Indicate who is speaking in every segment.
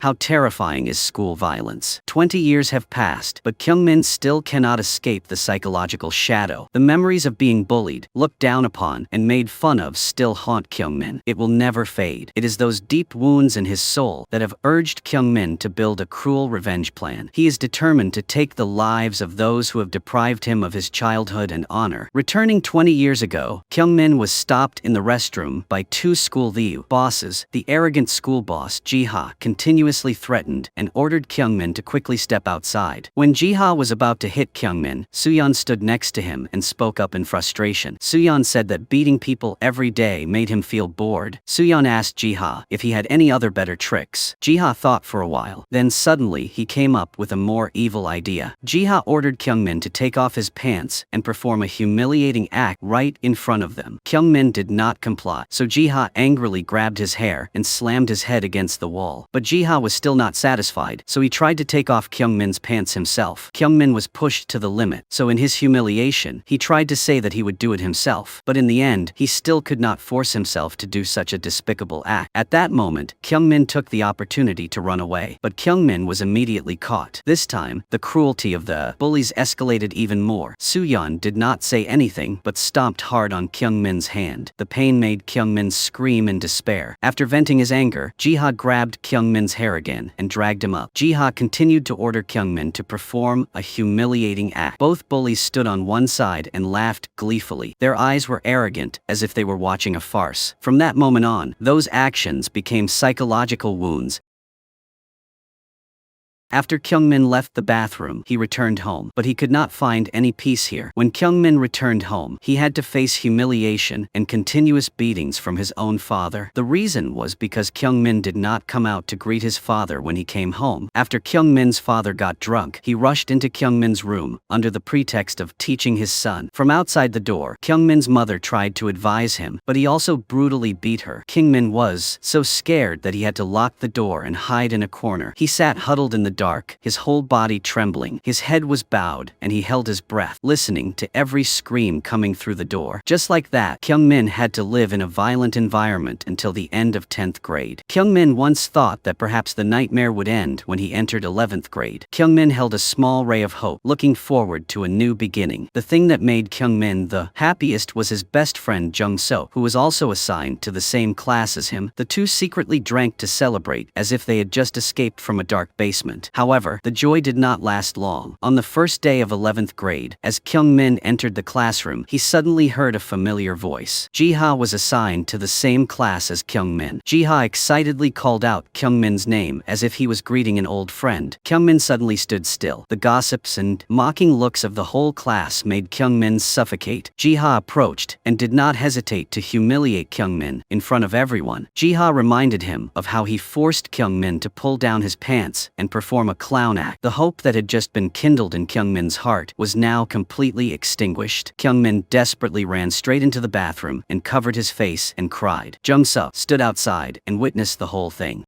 Speaker 1: How terrifying is school violence? 20 years have passed, but Kyungmin still cannot escape the psychological shadow. The memories of being bullied, looked down upon, and made fun of still haunt Kyungmin. It will never fade. It is those deep wounds in his soul that have urged Kyungmin to build a cruel revenge plan. He is determined to take the lives of those who have deprived him of his childhood and honor. Returning 20 years ago, Kyungmin was stopped in the restroom by two school bosses. The arrogant school boss, Jiha, continuously threatened and ordered Kyungmin to quickly step outside. When Jiha was about to hit Kyungmin, Suan stood next to him and spoke up in frustration. Suan said that beating people every day made him feel bored. Suan asked Jiha if he had any other better tricks. Jiha thought for a while. Then suddenly he came up with a more evil idea. Jiha ordered Kyungmin to take off his pants and perform a humiliating act right in front of them. Kyungmin did not comply, so Jiha angrily grabbed his hair and slammed his head against the wall. But Jiha was still not satisfied, so he tried to take off Kyungmin's pants himself. Kyungmin was pushed to the limit, so in his humiliation, he tried to say that he would do it himself. But in the end, he still could not force himself to do such a despicable act. At that moment, Kyungmin took the opportunity to run away, but Kyungmin was immediately caught. This time, the cruelty of the bullies escalated even more. Suan did not say anything but stomped hard on Kyungmin's hand. The pain made Kyungmin scream in despair. After venting his anger, Jiha grabbed Kyungmin's hair again and dragged him up. Jiha continued to order Kyungmin to perform a humiliating act. Both bullies stood on one side and laughed gleefully. Their eyes were arrogant, as if they were watching a farce. From that moment on, those actions became psychological wounds. After Kyungmin left the bathroom, he returned home, but he could not find any peace here. When Kyungmin returned home, he had to face humiliation and continuous beatings from his own father. The reason was because Kyungmin did not come out to greet his father when he came home. After Kyungmin's father got drunk, he rushed into Kyungmin's room under the pretext of teaching his son. From outside the door, Kyungmin's mother tried to advise him, but he also brutally beat her. Kyungmin was so scared that he had to lock the door and hide in a corner. He sat huddled in the dark, his whole body trembling. His head was bowed, and he held his breath, listening to every scream coming through the door. Just like that, Kyungmin had to live in a violent environment until the end of 10th grade. Kyungmin once thought that perhaps the nightmare would end when he entered 11th grade. Kyungmin held a small ray of hope, looking forward to a new beginning. The thing that made Kyungmin the happiest was his best friend Jung Suk, who was also assigned to the same class as him. The two secretly drank to celebrate, as if they had just escaped from a dark basement. However, the joy did not last long. On the first day of 11th grade, as Kyungmin entered the classroom, he suddenly heard a familiar voice. Jiha was assigned to the same class as Kyungmin. Jiha excitedly called out Kyungmin's name as if he was greeting an old friend. Kyungmin suddenly stood still. The gossips and mocking looks of the whole class made Kyungmin suffocate. Jiha approached and did not hesitate to humiliate Kyungmin in front of everyone. Jiha reminded him of how he forced Kyungmin to pull down his pants and perform a clown act. The hope that had just been kindled in Kyungmin's heart was now completely extinguished. Kyungmin desperately ran straight into the bathroom and covered his face and cried. Jung Suk stood outside and witnessed the whole thing,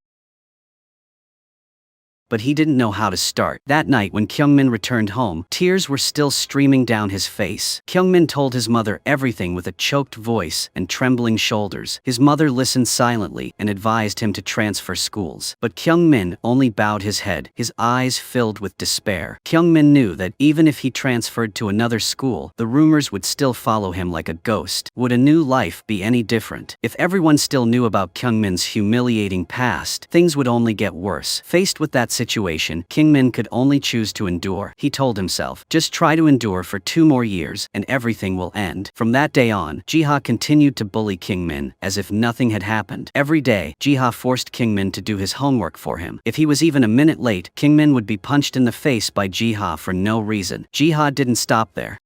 Speaker 1: but he didn't know how to start. That night when Kyungmin returned home, tears were still streaming down his face. Kyungmin told his mother everything with a choked voice and trembling shoulders. His mother listened silently and advised him to transfer schools. But Kyungmin only bowed his head, his eyes filled with despair. Kyungmin knew that even if he transferred to another school, the rumors would still follow him like a ghost. Would a new life be any different? If everyone still knew about Kyungmin's humiliating past, things would only get worse. Faced with that situation, Kyungmin could only choose to endure. He told himself, just try to endure for 2 more years, and everything will end. From that day on, Jiha continued to bully Kyungmin as if nothing had happened. Every day, Jiha forced Kyungmin to do his homework for him. If he was even a minute late, Kyungmin would be punched in the face by Jiha for no reason. Jiha didn't stop there.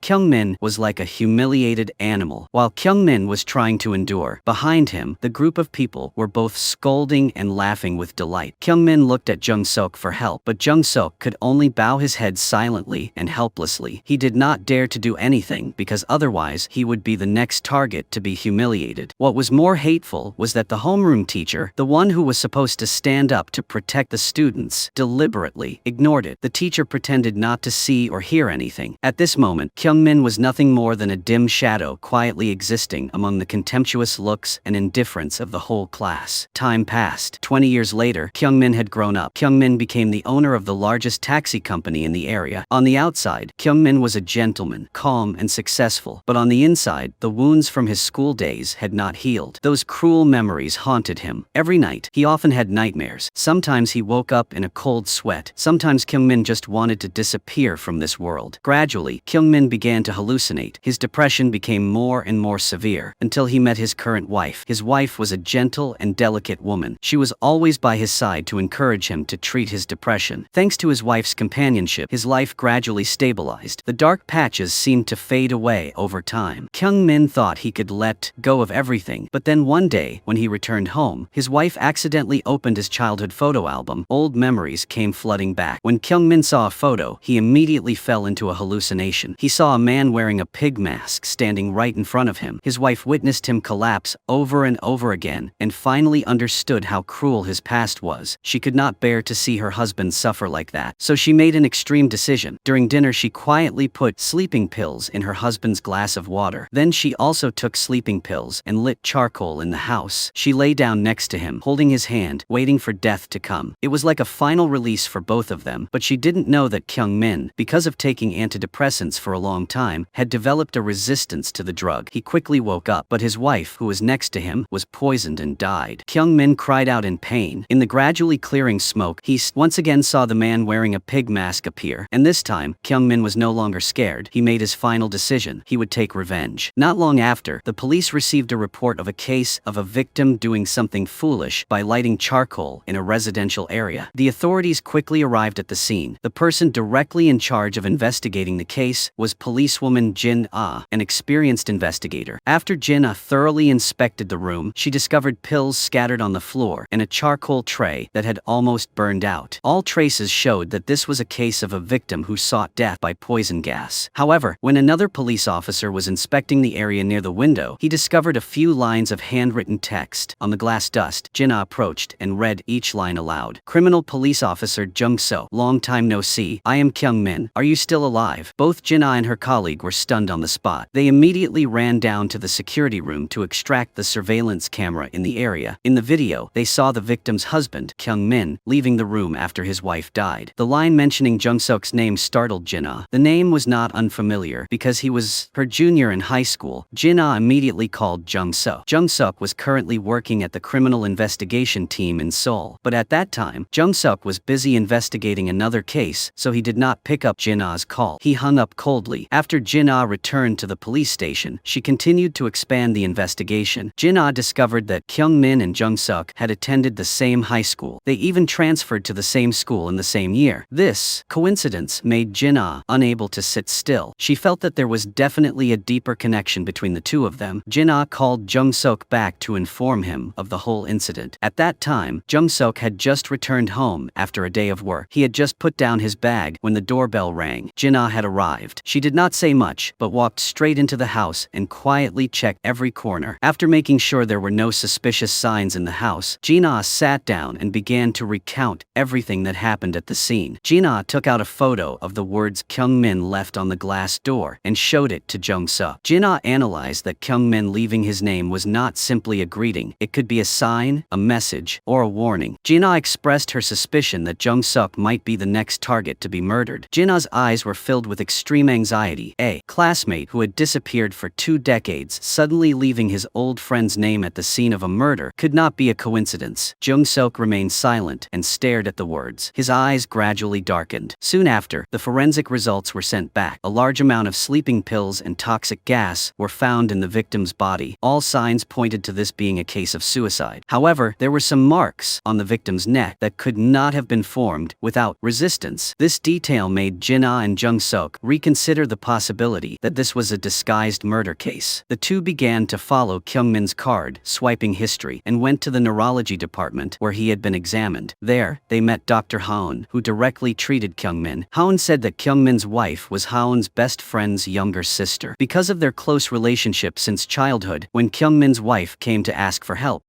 Speaker 1: Kyungmin was like a humiliated animal. While Kyungmin was trying to endure, behind him, the group of people were both scolding and laughing with delight. Kyungmin looked at Jung Suk for help, but Jung Suk could only bow his head silently and helplessly. He did not dare to do anything because otherwise he would be the next target to be humiliated. What was more hateful was that the homeroom teacher, the one who was supposed to stand up to protect the students, deliberately ignored it. The teacher pretended not to see or hear anything. At this moment, Kyungmin Kyung-min was nothing more than a dim shadow quietly existing among the contemptuous looks and indifference of the whole class. Time passed. 20 years later, Kyung-min had grown up. Kyung-min became the owner of the largest taxi company in the area. On the outside, Kyung-min was a gentleman, calm and successful, but on the inside, the wounds from his school days had not healed. Those cruel memories haunted him. Every night, he often had nightmares. Sometimes he woke up in a cold sweat. Sometimes Kyung-min just wanted to disappear from this world. Gradually, Kyung-min began to hallucinate. His depression became more and more severe, until he met his current wife. His wife was a gentle and delicate woman. She was always by his side to encourage him to treat his depression. Thanks to his wife's companionship, his life gradually stabilized. The dark patches seemed to fade away over time. Kyung-min thought he could let go of everything, but then one day, when he returned home, his wife accidentally opened his childhood photo album. Old memories came flooding back. When Kyung-min saw a photo, he immediately fell into a hallucination. He saw a man wearing a pig mask standing right in front of him. His wife witnessed him collapse over and over again, and finally understood how cruel his past was. She could not bear to see her husband suffer like that, so she made an extreme decision. During dinner, she quietly put sleeping pills in her husband's glass of water. Then she also took sleeping pills and lit charcoal in the house. She lay down next to him, holding his hand, waiting for death to come. It was like a final release for both of them, but she didn't know that Kyung-min, because of taking antidepressants for a long time, had developed a resistance to the drug. He quickly woke up, but his wife, who was next to him, was poisoned and died. Kyung-min cried out in pain. In the gradually clearing smoke, he once again saw the man wearing a pig mask appear, and this time, Kyung-min was no longer scared. He made his final decision. He would take revenge. Not long after, the police received a report of a case of a victim doing something foolish by lighting charcoal in a residential area. The authorities quickly arrived at the scene. The person directly in charge of investigating the case was policewoman Jin Ah, an experienced investigator. After Jin Ah thoroughly inspected the room, she discovered pills scattered on the floor and a charcoal tray that had almost burned out. All traces showed that this was a case of a victim who sought death by poison gas. However, when another police officer was inspecting the area near the window, he discovered a few lines of handwritten text. On the glass dust, Jin Ah approached and read each line aloud. Criminal Police Officer Jung Suk, long time no see. I am Kyung-min. Are you still alive? Both Jin Ah and her colleague were stunned on the spot. They immediately ran down to the security room to extract the surveillance camera in the area. In the video, they saw the victim's husband, Kyung-min, leaving the room after his wife died. The line mentioning Jung Suk's name startled Jin Ah. The name was not unfamiliar because he was her junior in high school. Jin Ah immediately called Jung Suk. Jung Suk was currently working at the criminal investigation team in Seoul, but at that time, Jung Suk was busy investigating another case, so he did not pick up Jin Ah's call. He hung up coldly. After Jin Ah returned to the police station, she continued to expand the investigation. Jin Ah discovered that Kyung-min and Jung Suk had attended the same high school. They even transferred to the same school in the same year. This coincidence made Jin Ah unable to sit still. She felt that there was definitely a deeper connection between the two of them. Jin Ah called Jung Suk back to inform him of the whole incident. At that time, Jung Suk had just returned home after a day of work. He had just put down his bag when the doorbell rang. Jin Ah had arrived. She did not say much, but walked straight into the house and quietly checked every corner. After making sure there were no suspicious signs in the house, Jin Ah sat down and began to recount everything that happened at the scene. Jin Ah took out a photo of the words Kyung-min left on the glass door and showed it to Jung Suk. Jin Ah analyzed that Kyung-min leaving his name was not simply a greeting. It could be a sign, a message, or a warning. Jin Ah expressed her suspicion that Jung Suk might be the next target to be murdered. Jin Ah's eyes were filled with extreme anxiety. A classmate who had disappeared for 2 decades suddenly leaving his old friend's name at the scene of a murder could not be a coincidence. Jung Suk remained silent and stared at the words. His eyes gradually darkened. Soon after, the forensic results were sent back. A large amount of sleeping pills and toxic gas were found in the victim's body. All signs pointed to this being a case of suicide. However, there were some marks on the victim's neck that could not have been formed without resistance. This detail made Jin Ah and Jung Suk reconsider the possibility that this was a disguised murder case. The two began to follow Kyung-min's card swiping history and went to the neurology department where he had been examined. There, they met Dr. Haun, who directly treated Kyung-min. Haun said that Kyung-min's wife was Haun's best friend's younger sister. Because of their close relationship since childhood, when Kyung-min's wife came to ask for help,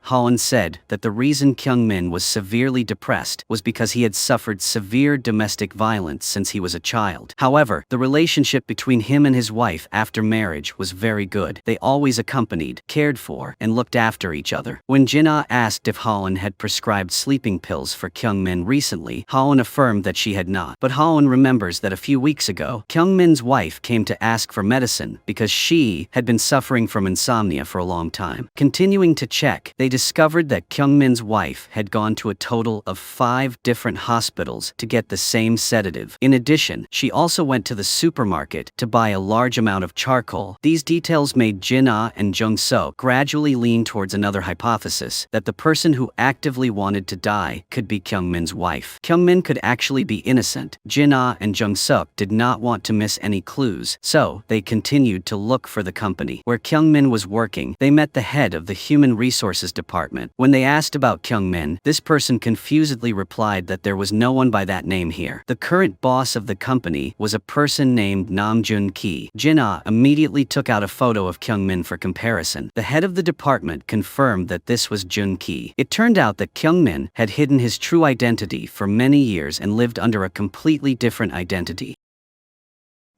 Speaker 1: Haon said that the reason Kyung-min was severely depressed was because he had suffered severe domestic violence since he was a child. However, the relationship between him and his wife after marriage was very good. They always accompanied, cared for, and looked after each other. When Jin-ah asked if Haon had prescribed sleeping pills for Kyung-min recently, Haon affirmed that she had not. But Haon remembers that a few weeks ago, Kyung-min's wife came to ask for medicine because she had been suffering from insomnia for a long time. Continuing to check, they discovered that Kyung-min's wife had gone to a total of 5 different hospitals to get the same sedative. In addition, she also went to the supermarket to buy a large amount of charcoal. These details made Jin-ah and Jung Suk gradually lean towards another hypothesis, that the person who actively wanted to die could be Kyung-min's wife. Kyung-min could actually be innocent. Jin-ah and Jung Suk did not want to miss any clues, so they continued to look for the company where Kyung-min was working. They met the head of the Human Resources Department. When they asked about Kyung-min, this person confusedly replied that there was no one by that name here. The current boss of the company was a person named Nam Jun-ki. Jin-ah immediately took out a photo of Kyung-min for comparison. The head of the department confirmed that this was Jun-ki. It turned out that Kyung-min had hidden his true identity for many years and lived under a completely different identity.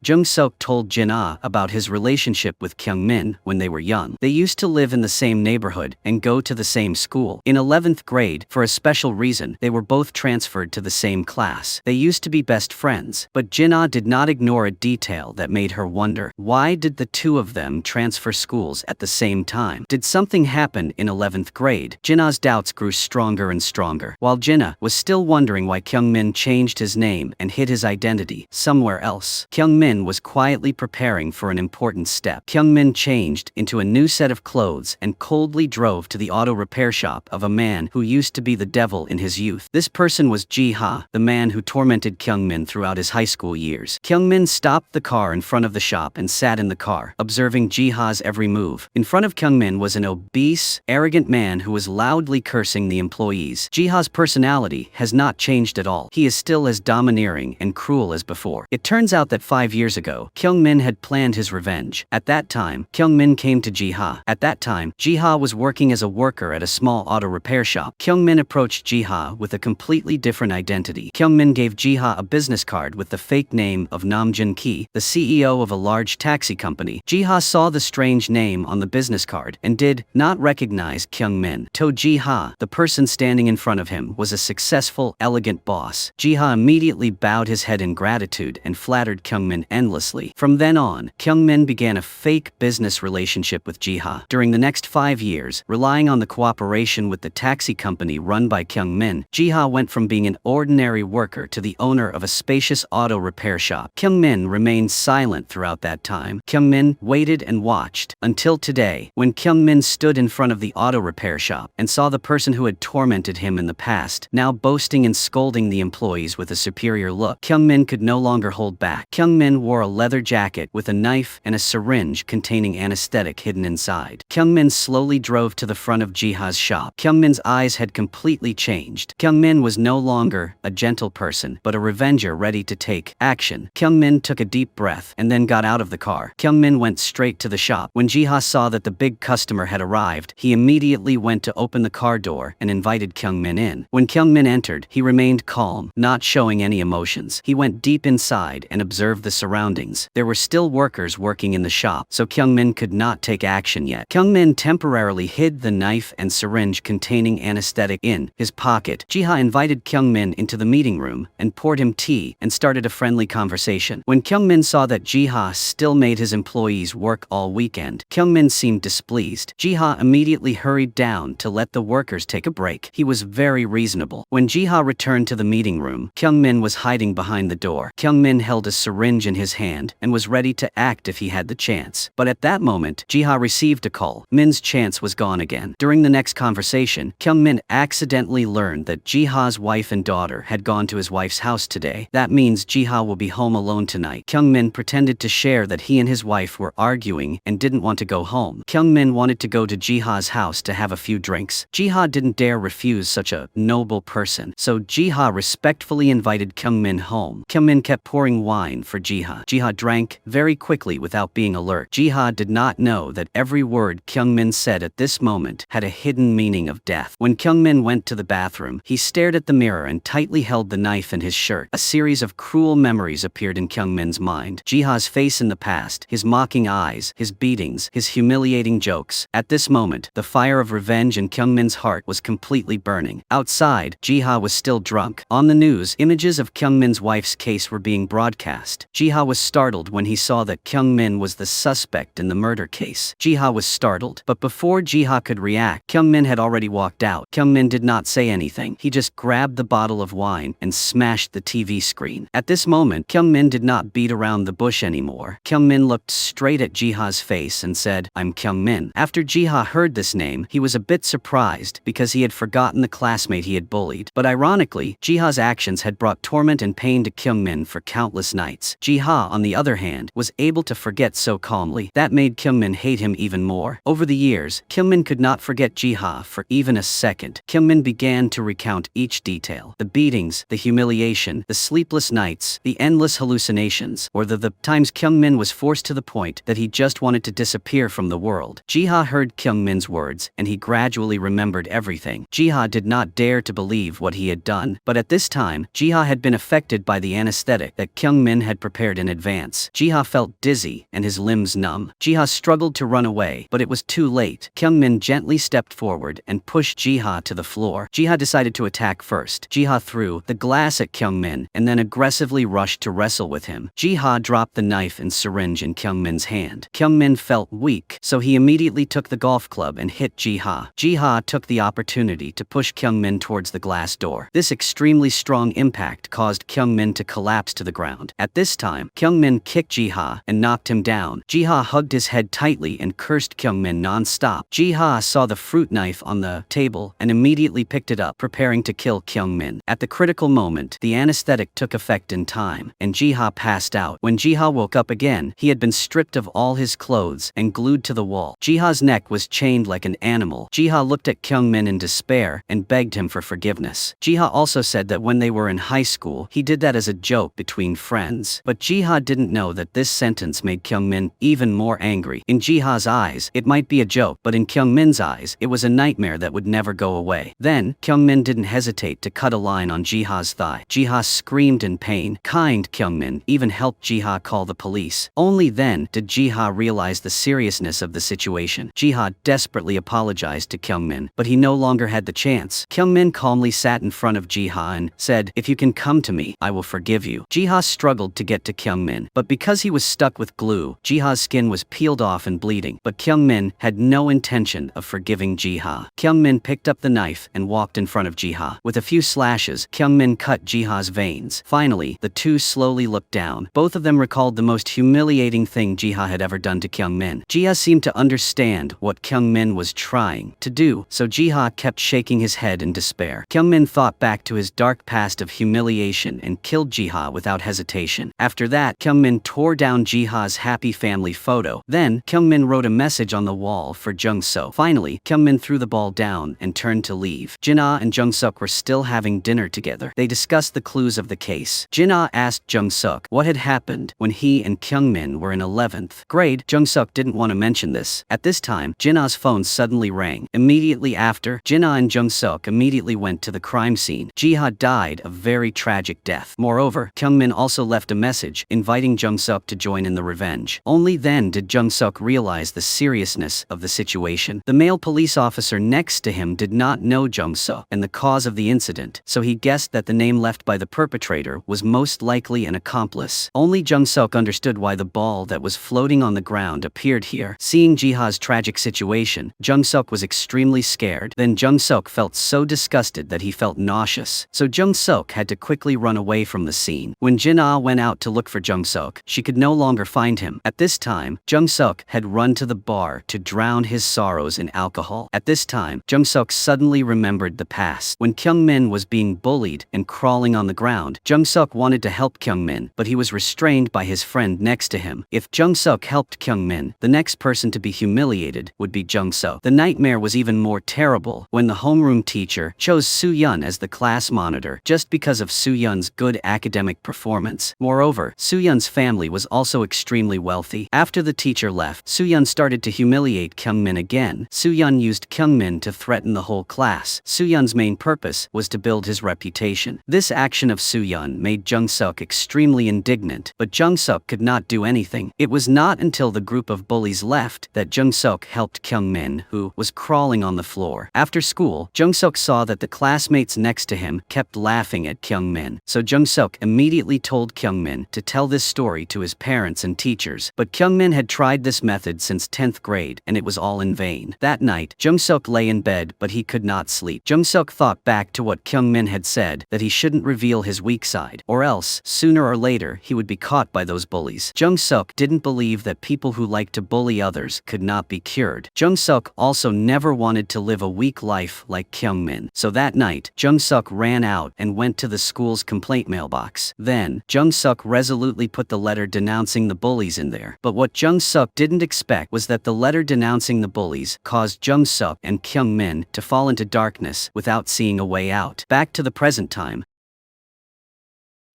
Speaker 1: Jung Suk told Jin-ah about his relationship with Kyung-min when they were young. They used to live in the same neighborhood and go to the same school. In 11th grade, for a special reason, they were both transferred to the same class. They used to be best friends, but Jin-ah did not ignore a detail that made her wonder. Why did the two of them transfer schools at the same time? Did something happen in 11th grade? Jin-ah's doubts grew stronger and stronger. While Jin-ah was still wondering why Kyung-min changed his name and hid his identity somewhere else, Kyung-min was quietly preparing for an important step. Kyung-min changed into a new set of clothes and coldly drove to the auto repair shop of a man who used to be the devil in his youth. This person was Ji-ha, the man who tormented Kyung-min throughout his high school years. Kyung-min stopped the car in front of the shop and sat in the car, observing Ji-ha's every move. In front of Kyung-min was an obese, arrogant man who was loudly cursing the employees. Ji-ha's personality has not changed at all. He is still as domineering and cruel as before. It turns out that 5 years ago, Kyung-min had planned his revenge. At that time, Kyung-min came to Ji-ha. At that time, Ji-ha was working as a worker at a small auto repair shop. Kyung-min approached Ji-ha with a completely different identity. Kyung-min gave Ji-ha a business card with the fake name of Nam Jun-ki, the CEO of a large taxi company. Ji-ha saw the strange name on the business card and did not recognize Kyung-min. To Ji-ha, the person standing in front of him was a successful, elegant boss. Ji-ha immediately bowed his head in gratitude and flattered Kyung-min endlessly. From then on, Kyung-min began a fake business relationship with Ji-ha. During the next 5 years, relying on the cooperation with the taxi company run by Kyung-min, Ji-ha went from being an ordinary worker to the owner of a spacious auto repair shop. Kyung-min remained silent throughout that time. Kyung-min waited and watched until today, when Kyung-min stood in front of the auto repair shop and saw the person who had tormented him in the past, now boasting and scolding the employees with a superior look. Kyung-min could no longer hold back. Kyung-min wore a leather jacket with a knife and a syringe containing anesthetic hidden inside. Kyung-min slowly drove to the front of Ji-ha's shop. Kyung-min's eyes had completely changed. Kyung-min was no longer a gentle person, but a revenger ready to take action. Kyung-min took a deep breath and then got out of the car. Kyung-min went straight to the shop. When Ji-ha saw that the big customer had arrived, he immediately went to open the car door and invited Kyung-min in. When Kyung-min entered, he remained calm, not showing any emotions. He went deep inside and observed the surroundings. There were still workers working in the shop, so Kyung-min could not take action yet. Kyung-min temporarily hid the knife and syringe containing anesthetic in his pocket. Ji-ha invited Kyung-min into the meeting room and poured him tea and started a friendly conversation. When Kyung-min saw that Ji-ha still made his employees work all weekend, Kyung-min seemed displeased. Ji-ha immediately hurried down to let the workers take a break. He was very reasonable. When Ji-ha returned to the meeting room, Kyung-min was hiding behind the door. Kyung-min held a syringe in his hand and was ready to act if he had the chance. But at that moment, Ji-ha received a call. Min's chance was gone again. During the next conversation, Kyung-min accidentally learned that Ji-ha's wife and daughter had gone to his wife's house today. That means Ji-ha will be home alone tonight. Kyung-min pretended to share that he and his wife were arguing and didn't want to go home. Kyung-min wanted to go to Ji-ha's house to have a few drinks. Ji-ha didn't dare refuse such a noble person, so Ji-ha respectfully invited Kyung-min home. Kyung-min kept pouring wine for Ji-ha. Jiha. Jiha drank very quickly without being alert. Jiha did not know that every word Kyungmin said at this moment had a hidden meaning of death. When Kyungmin went to the bathroom, he stared at the mirror and tightly held the knife in his shirt. A series of cruel memories appeared in Kyungmin's mind. Jiha's face in the past, his mocking eyes, his beatings, his humiliating jokes. At this moment, the fire of revenge in Kyungmin's heart was completely burning. Outside, Jiha was still drunk. On the news, images of Kyungmin's wife's case were being broadcast. Jiha was startled when he saw that Kyungmin was the suspect in the murder case. Jiha was startled, but before Jiha could react, Kyungmin had already walked out. Kyungmin did not say anything. He just grabbed the bottle of wine and smashed the TV screen. At this moment, Kyungmin did not beat around the bush anymore. Kyungmin looked straight at Jiha's face and said, "I'm Kyungmin." After Jiha heard this name, he was a bit surprised because he had forgotten the classmate he had bullied. But ironically, Jiha's actions had brought torment and pain to Kyungmin for countless nights. Jiha, on the other hand, was able to forget so calmly. That made Kyungmin hate him even more. Over the years, Kyungmin could not forget Jiha for even a second. Kyungmin began to recount each detail. The beatings, the humiliation, the sleepless nights, the endless hallucinations, or the times Kyungmin was forced to the point that he just wanted to disappear from the world. Jiha heard Kyungmin's words, and he gradually remembered everything. Jiha did not dare to believe what he had done, but at this time, Jiha had been affected by the anesthetic that Kyungmin had prepared in advance. Jiha felt dizzy and his limbs numb. Jiha struggled to run away, but it was too late. Kyungmin gently stepped forward and pushed Jiha to the floor. Jiha decided to attack first. Jiha threw the glass at Kyungmin and then aggressively rushed to wrestle with him. Jiha dropped the knife and syringe in Kyungmin's hand. Kyungmin felt weak, so he immediately took the golf club and hit Jiha. Jiha took the opportunity to push Kyungmin towards the glass door. This extremely strong impact caused Kyungmin to collapse to the ground. At this time, Kyungmin kicked Jiha and knocked him down. Jiha hugged his head tightly and cursed Kyungmin non-stop. Jiha saw the fruit knife on the table and immediately picked it up, preparing to kill Kyungmin. At the critical moment, the anesthetic took effect in time, and Jiha passed out. When Jiha woke up again, he had been stripped of all his clothes and glued to the wall. Jiha's neck was chained like an animal. Jiha looked at Kyungmin in despair and begged him for forgiveness. Jiha also said that when they were in high school, he did that as a joke between friends. But Jiha didn't know that this sentence made Kyungmin even more angry. In Jiha's eyes, it might be a joke, but in Kyungmin's eyes, it was a nightmare that would never go away. Then, Kyungmin didn't hesitate to cut a line on Jiha's thigh. Jiha screamed in pain. Kind Kyungmin even helped Jiha call the police. Only then did Jiha realize the seriousness of the situation. Jiha desperately apologized to Kyungmin, but he no longer had the chance. Kyungmin calmly sat in front of Jiha and said, "If you can come to me, I will forgive you." Jiha struggled to get to Kyungmin, but because he was stuck with glue, Jiha's skin was peeled off and bleeding. But Kyungmin had no intention of forgiving Jiha. Kyungmin picked up the knife and walked in front of Jiha. With a few slashes, Kyungmin cut Jiha's veins. Finally, the two slowly looked down. Both of them recalled the most humiliating thing Jiha had ever done to Kyungmin. Jiha seemed to understand what Kyungmin was trying to do, so Jiha kept shaking his head in despair. Kyungmin thought back to his dark past of humiliation and killed Jiha without hesitation. After that, Kyungmin tore down Jiha's happy family photo. Then, Kyungmin wrote a message on the wall for Jung Suk. Finally, Kyungmin threw the ball down and turned to leave. Jin-ah and Jung Suk were still having dinner together. They discussed the clues of the case. Jin-ah asked Jung Suk what had happened when he and Kyungmin were in 11th grade. Jung Suk didn't want to mention this. At this time, Jin-ah's phone suddenly rang. Immediately after, Jin-ah and Jung Suk immediately went to the crime scene. Jiha died a very tragic death. Moreover, Kyungmin also left a message inviting Jung Suk to join in the revenge. Only then did Jung Suk realize the seriousness of the situation. The male police officer next to him did not know Jung Suk and the cause of the incident, so he guessed that the name left by the perpetrator was most likely an accomplice. Only Jung Suk understood why the ball that was floating on the ground appeared here. Seeing Jiha's tragic situation, Jung Suk was extremely scared. Then Jung Suk felt so disgusted that he felt nauseous, so Jung Suk had to quickly run away from the scene. When Jin-ah went out to look for Jung Suk, she could no longer find him. At this time, Jung Suk had run to the bar to drown his sorrows in alcohol. At this time, Jung Suk suddenly remembered the past. When Kyungmin was being bullied and crawling on the ground, Jung Suk wanted to help Kyungmin, but he was restrained by his friend next to him. If Jung Suk helped Kyungmin, the next person to be humiliated would be Jung Suk. The nightmare was even more terrible when the homeroom teacher chose Soo-yeon as the class monitor just because of Soo-yeon's good academic performance. Moreover, Soo-yeon's family was also extremely wealthy. After the teacher left, Soo-yeon started to humiliate Kyung-min again. Soo-yeon used Kyung-min to threaten the whole class. Soo-yeon's main purpose was to build his reputation. This action of Soo-yeon made Jung Suk extremely indignant, but Jung Suk could not do anything. It was not until the group of bullies left that Jung Suk helped Kyung-min, who was crawling on the floor. After school, Jung Suk saw that the classmates next to him kept laughing at Kyung-min, so Jung Suk immediately told Kyung-min to tell this story to his parents and teachers. But Kyung-min had tried this method since 10th grade, and it was all in vain. That night, Jung Suk lay in bed, but he could not sleep. Jung Suk thought back to what Kyung-min had said, that he shouldn't reveal his weak side, or else, sooner or later, he would be caught by those bullies. Jung Suk didn't believe that people who like to bully others could not be cured. Jung Suk also never wanted to live a weak life like Kyung-min. So that night, Jung Suk ran out and went to the school's complaint mailbox. Then, Jung Suk resolutely put the letter denouncing the bullies in there. But what Jung Suk didn't expect was that the letter denouncing the bullies caused Jung Suk and Kyung-min to fall into darkness without seeing a way out. Back to the present time.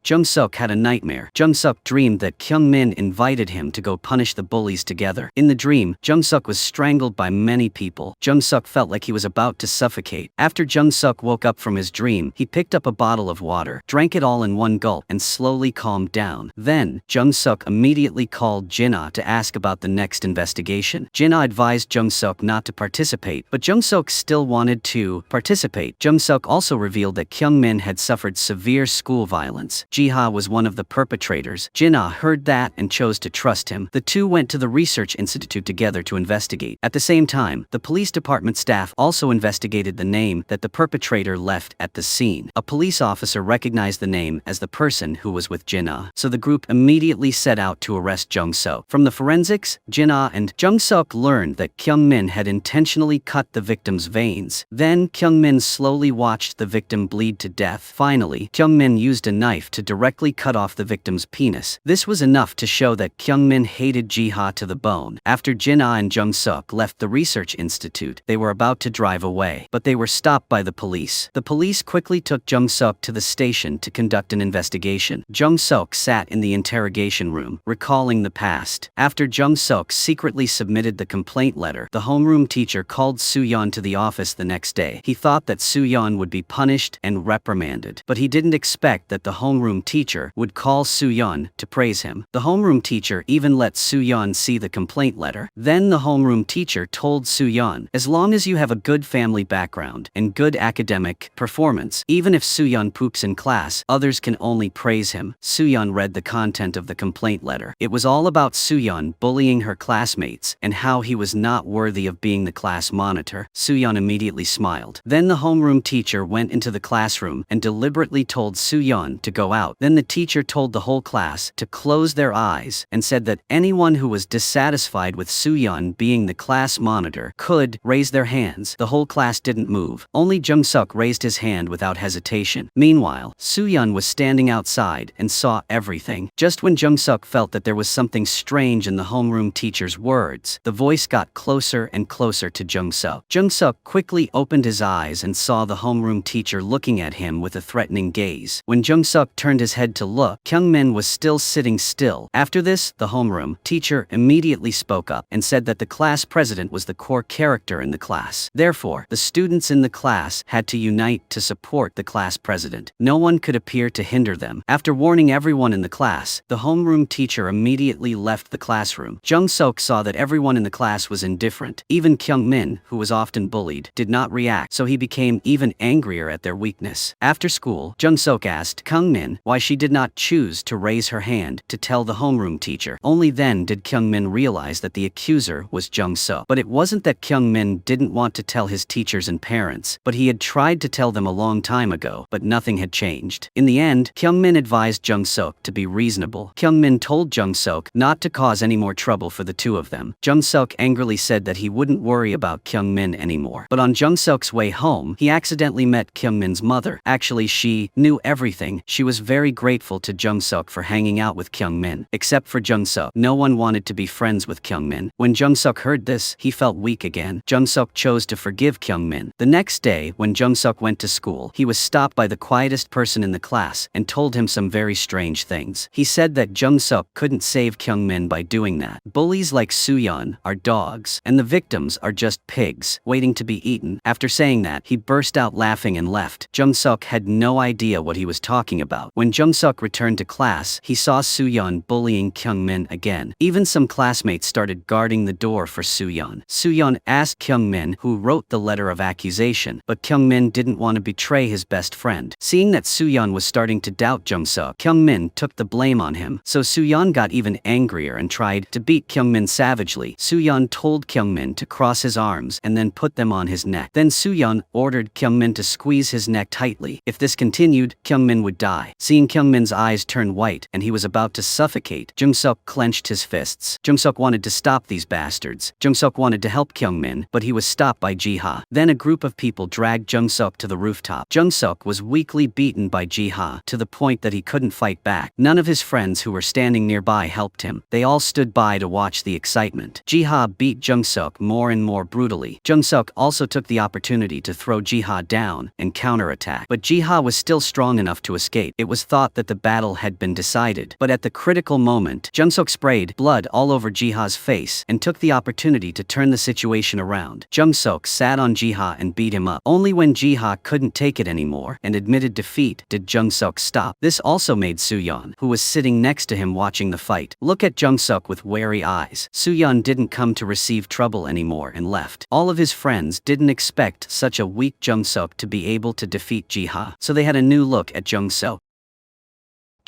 Speaker 1: Jung Suk had a nightmare. Jung Suk dreamed that Kyung-min invited him to go punish the bullies together. In the dream, Jung Suk was strangled by many people. Jung Suk felt like he was about to suffocate. After Jung Suk woke up from his dream, he picked up a bottle of water, drank it all in one gulp, and slowly calmed down. Then, Jung Suk immediately called Jin-ah to ask about the next investigation. Jin-ah advised Jung Suk not to participate, but Jung Suk still wanted to participate. Jung Suk also revealed that Kyung-min had suffered severe school violence. Ji-ha was one of the perpetrators. Jin-ah heard that and chose to trust him. The two went to the research institute together to investigate. At the same time, the police department staff also investigated the name that the perpetrator left at the scene. A police officer recognized the name as the person who was with Jin-ah, so the group immediately set out to arrest Jung Suk. From the forensics, Jin-ah and Jung Suk learned that Kyung-min had intentionally cut the victim's veins. Then, Kyung-min slowly watched the victim bleed to death. Finally, Kyung-min used a knife to directly cut off the victim's penis. This was enough to show that Kyung-min hated Ji-ha to the bone. After Jin-ah and Jung Suk left the research institute, they were about to drive away, but they were stopped by the police. The police quickly took Jung Suk to the station to conduct an investigation. Jung Suk sat in the interrogation room, recalling the past. After Jung Suk secretly submitted the complaint letter, the homeroom teacher called Soo-yeon to the office the next day. He thought that Soo-yeon would be punished and reprimanded, but he didn't expect that the homeroom teacher would call Soo-yeon to praise him. The homeroom teacher even let Soo-yeon see the complaint letter. Then the homeroom teacher told Soo-yeon, as long as you have a good family background and good academic performance, even if Soo-yeon poops in class, others can only praise him. Soo-yeon read the content of the complaint letter. It was all about Soo-yeon bullying her classmates and how he was not worthy of being the class monitor. Soo-yeon immediately smiled. Then the homeroom teacher went into the classroom and deliberately told Soo-yeon to go out. Then the teacher told the whole class to close their eyes and said that anyone who was dissatisfied with Soo-yeon being the class monitor could raise their hands. The whole class didn't move. Only Jung Suk raised his hand without hesitation. Meanwhile, Soo-yeon was standing outside and saw everything. Just when Jung Suk felt that there was something strange in the homeroom teacher's words, the voice got closer and closer to Jung Suk. Jung Suk quickly opened his eyes and saw the homeroom teacher looking at him with a threatening gaze. When Jung Suk turned his head to look, Kyung-min was still sitting still. After this, the homeroom teacher immediately spoke up and said that the class president was the core character in the class. Therefore, the students in the class had to unite to support the class president. No one could appear to hinder them. After warning everyone in the class, the homeroom teacher immediately left the classroom. Jung Suk saw that everyone in the class was indifferent. Even Kyung-min, who was often bullied, did not react, so he became even angrier at their weakness. After school, Jung Suk asked Kyung-min why she did not choose to raise her hand to tell the homeroom teacher. Only then did Kyung-min realize that the accuser was Jung Suk. But it wasn't that Kyung-min didn't want to tell his teachers and parents, but he had tried to tell them a long time ago, but nothing had changed. In the end, Kyung-min advised Jung Suk to be reasonable. Kyung-min told Jung Suk not to cause any more trouble for the two of them. Jung Suk angrily said that he wouldn't worry about Kyung-min anymore. But on Jung Suk's way home, he accidentally met Kyung-min's mother. Actually, she knew everything. She was was very grateful to Jung Suk for hanging out with Kyung Min. Except for Jung Suk, no one wanted to be friends with Kyung Min. When Jung Suk heard this, he felt weak again. Jung Suk chose to forgive Kyung Min. The next day, when Jung Suk went to school, he was stopped by the quietest person in the class and told him some very strange things. He said that Jung Suk couldn't save Kyung Min by doing that. Bullies like Suan are dogs, and the victims are just pigs, waiting to be eaten. After saying that, he burst out laughing and left. Jung Suk had no idea what he was talking about. When Jung Suk returned to class, he saw Suyeon bullying Kyung Min again. Even some classmates started guarding the door for Suyeon. Suyeon asked Kyung Min who wrote the letter of accusation, but Kyung Min didn't want to betray his best friend. Seeing that Suyeon was starting to doubt Jung Suk, Kyung Min took the blame on him, so Suyeon got even angrier and tried to beat Kyung Min savagely. Suyeon told Kyung Min to cross his arms and then put them on his neck. Then Suyeon ordered Kyung Min to squeeze his neck tightly. If this continued, Kyung Min would die. Seeing Kyung Min's eyes turn white and he was about to suffocate, Jung Suk clenched his fists. Jung Suk wanted to stop these bastards. Jung Suk wanted to help Kyung Min, but he was stopped by Ji-ha. Then a group of people dragged Jung Suk to the rooftop. Jung Suk was weakly beaten by Ji-ha to the point that he couldn't fight back. None of his friends who were standing nearby helped him. They all stood by to watch the excitement. Ji-ha beat Jung Suk more and more brutally. Jung Suk also took the opportunity to throw Ji-ha down and counterattack, but Ji-ha was still strong enough to escape. It was thought that the battle had been decided, but at the critical moment, Jung Suk sprayed blood all over Ji-ha's face and took the opportunity to turn the situation around. Jung Suk sat on Ji-ha and beat him up. Only when Ji-ha couldn't take it anymore and admitted defeat did Jung Suk stop. This also made Suyeon, who was sitting next to him watching the fight, look at Jung Suk with wary eyes. Suyeon didn't come to receive trouble anymore and left. All of his friends didn't expect such a weak Jung Suk to be able to defeat Ji-ha, so they had a new look at Jung Suk.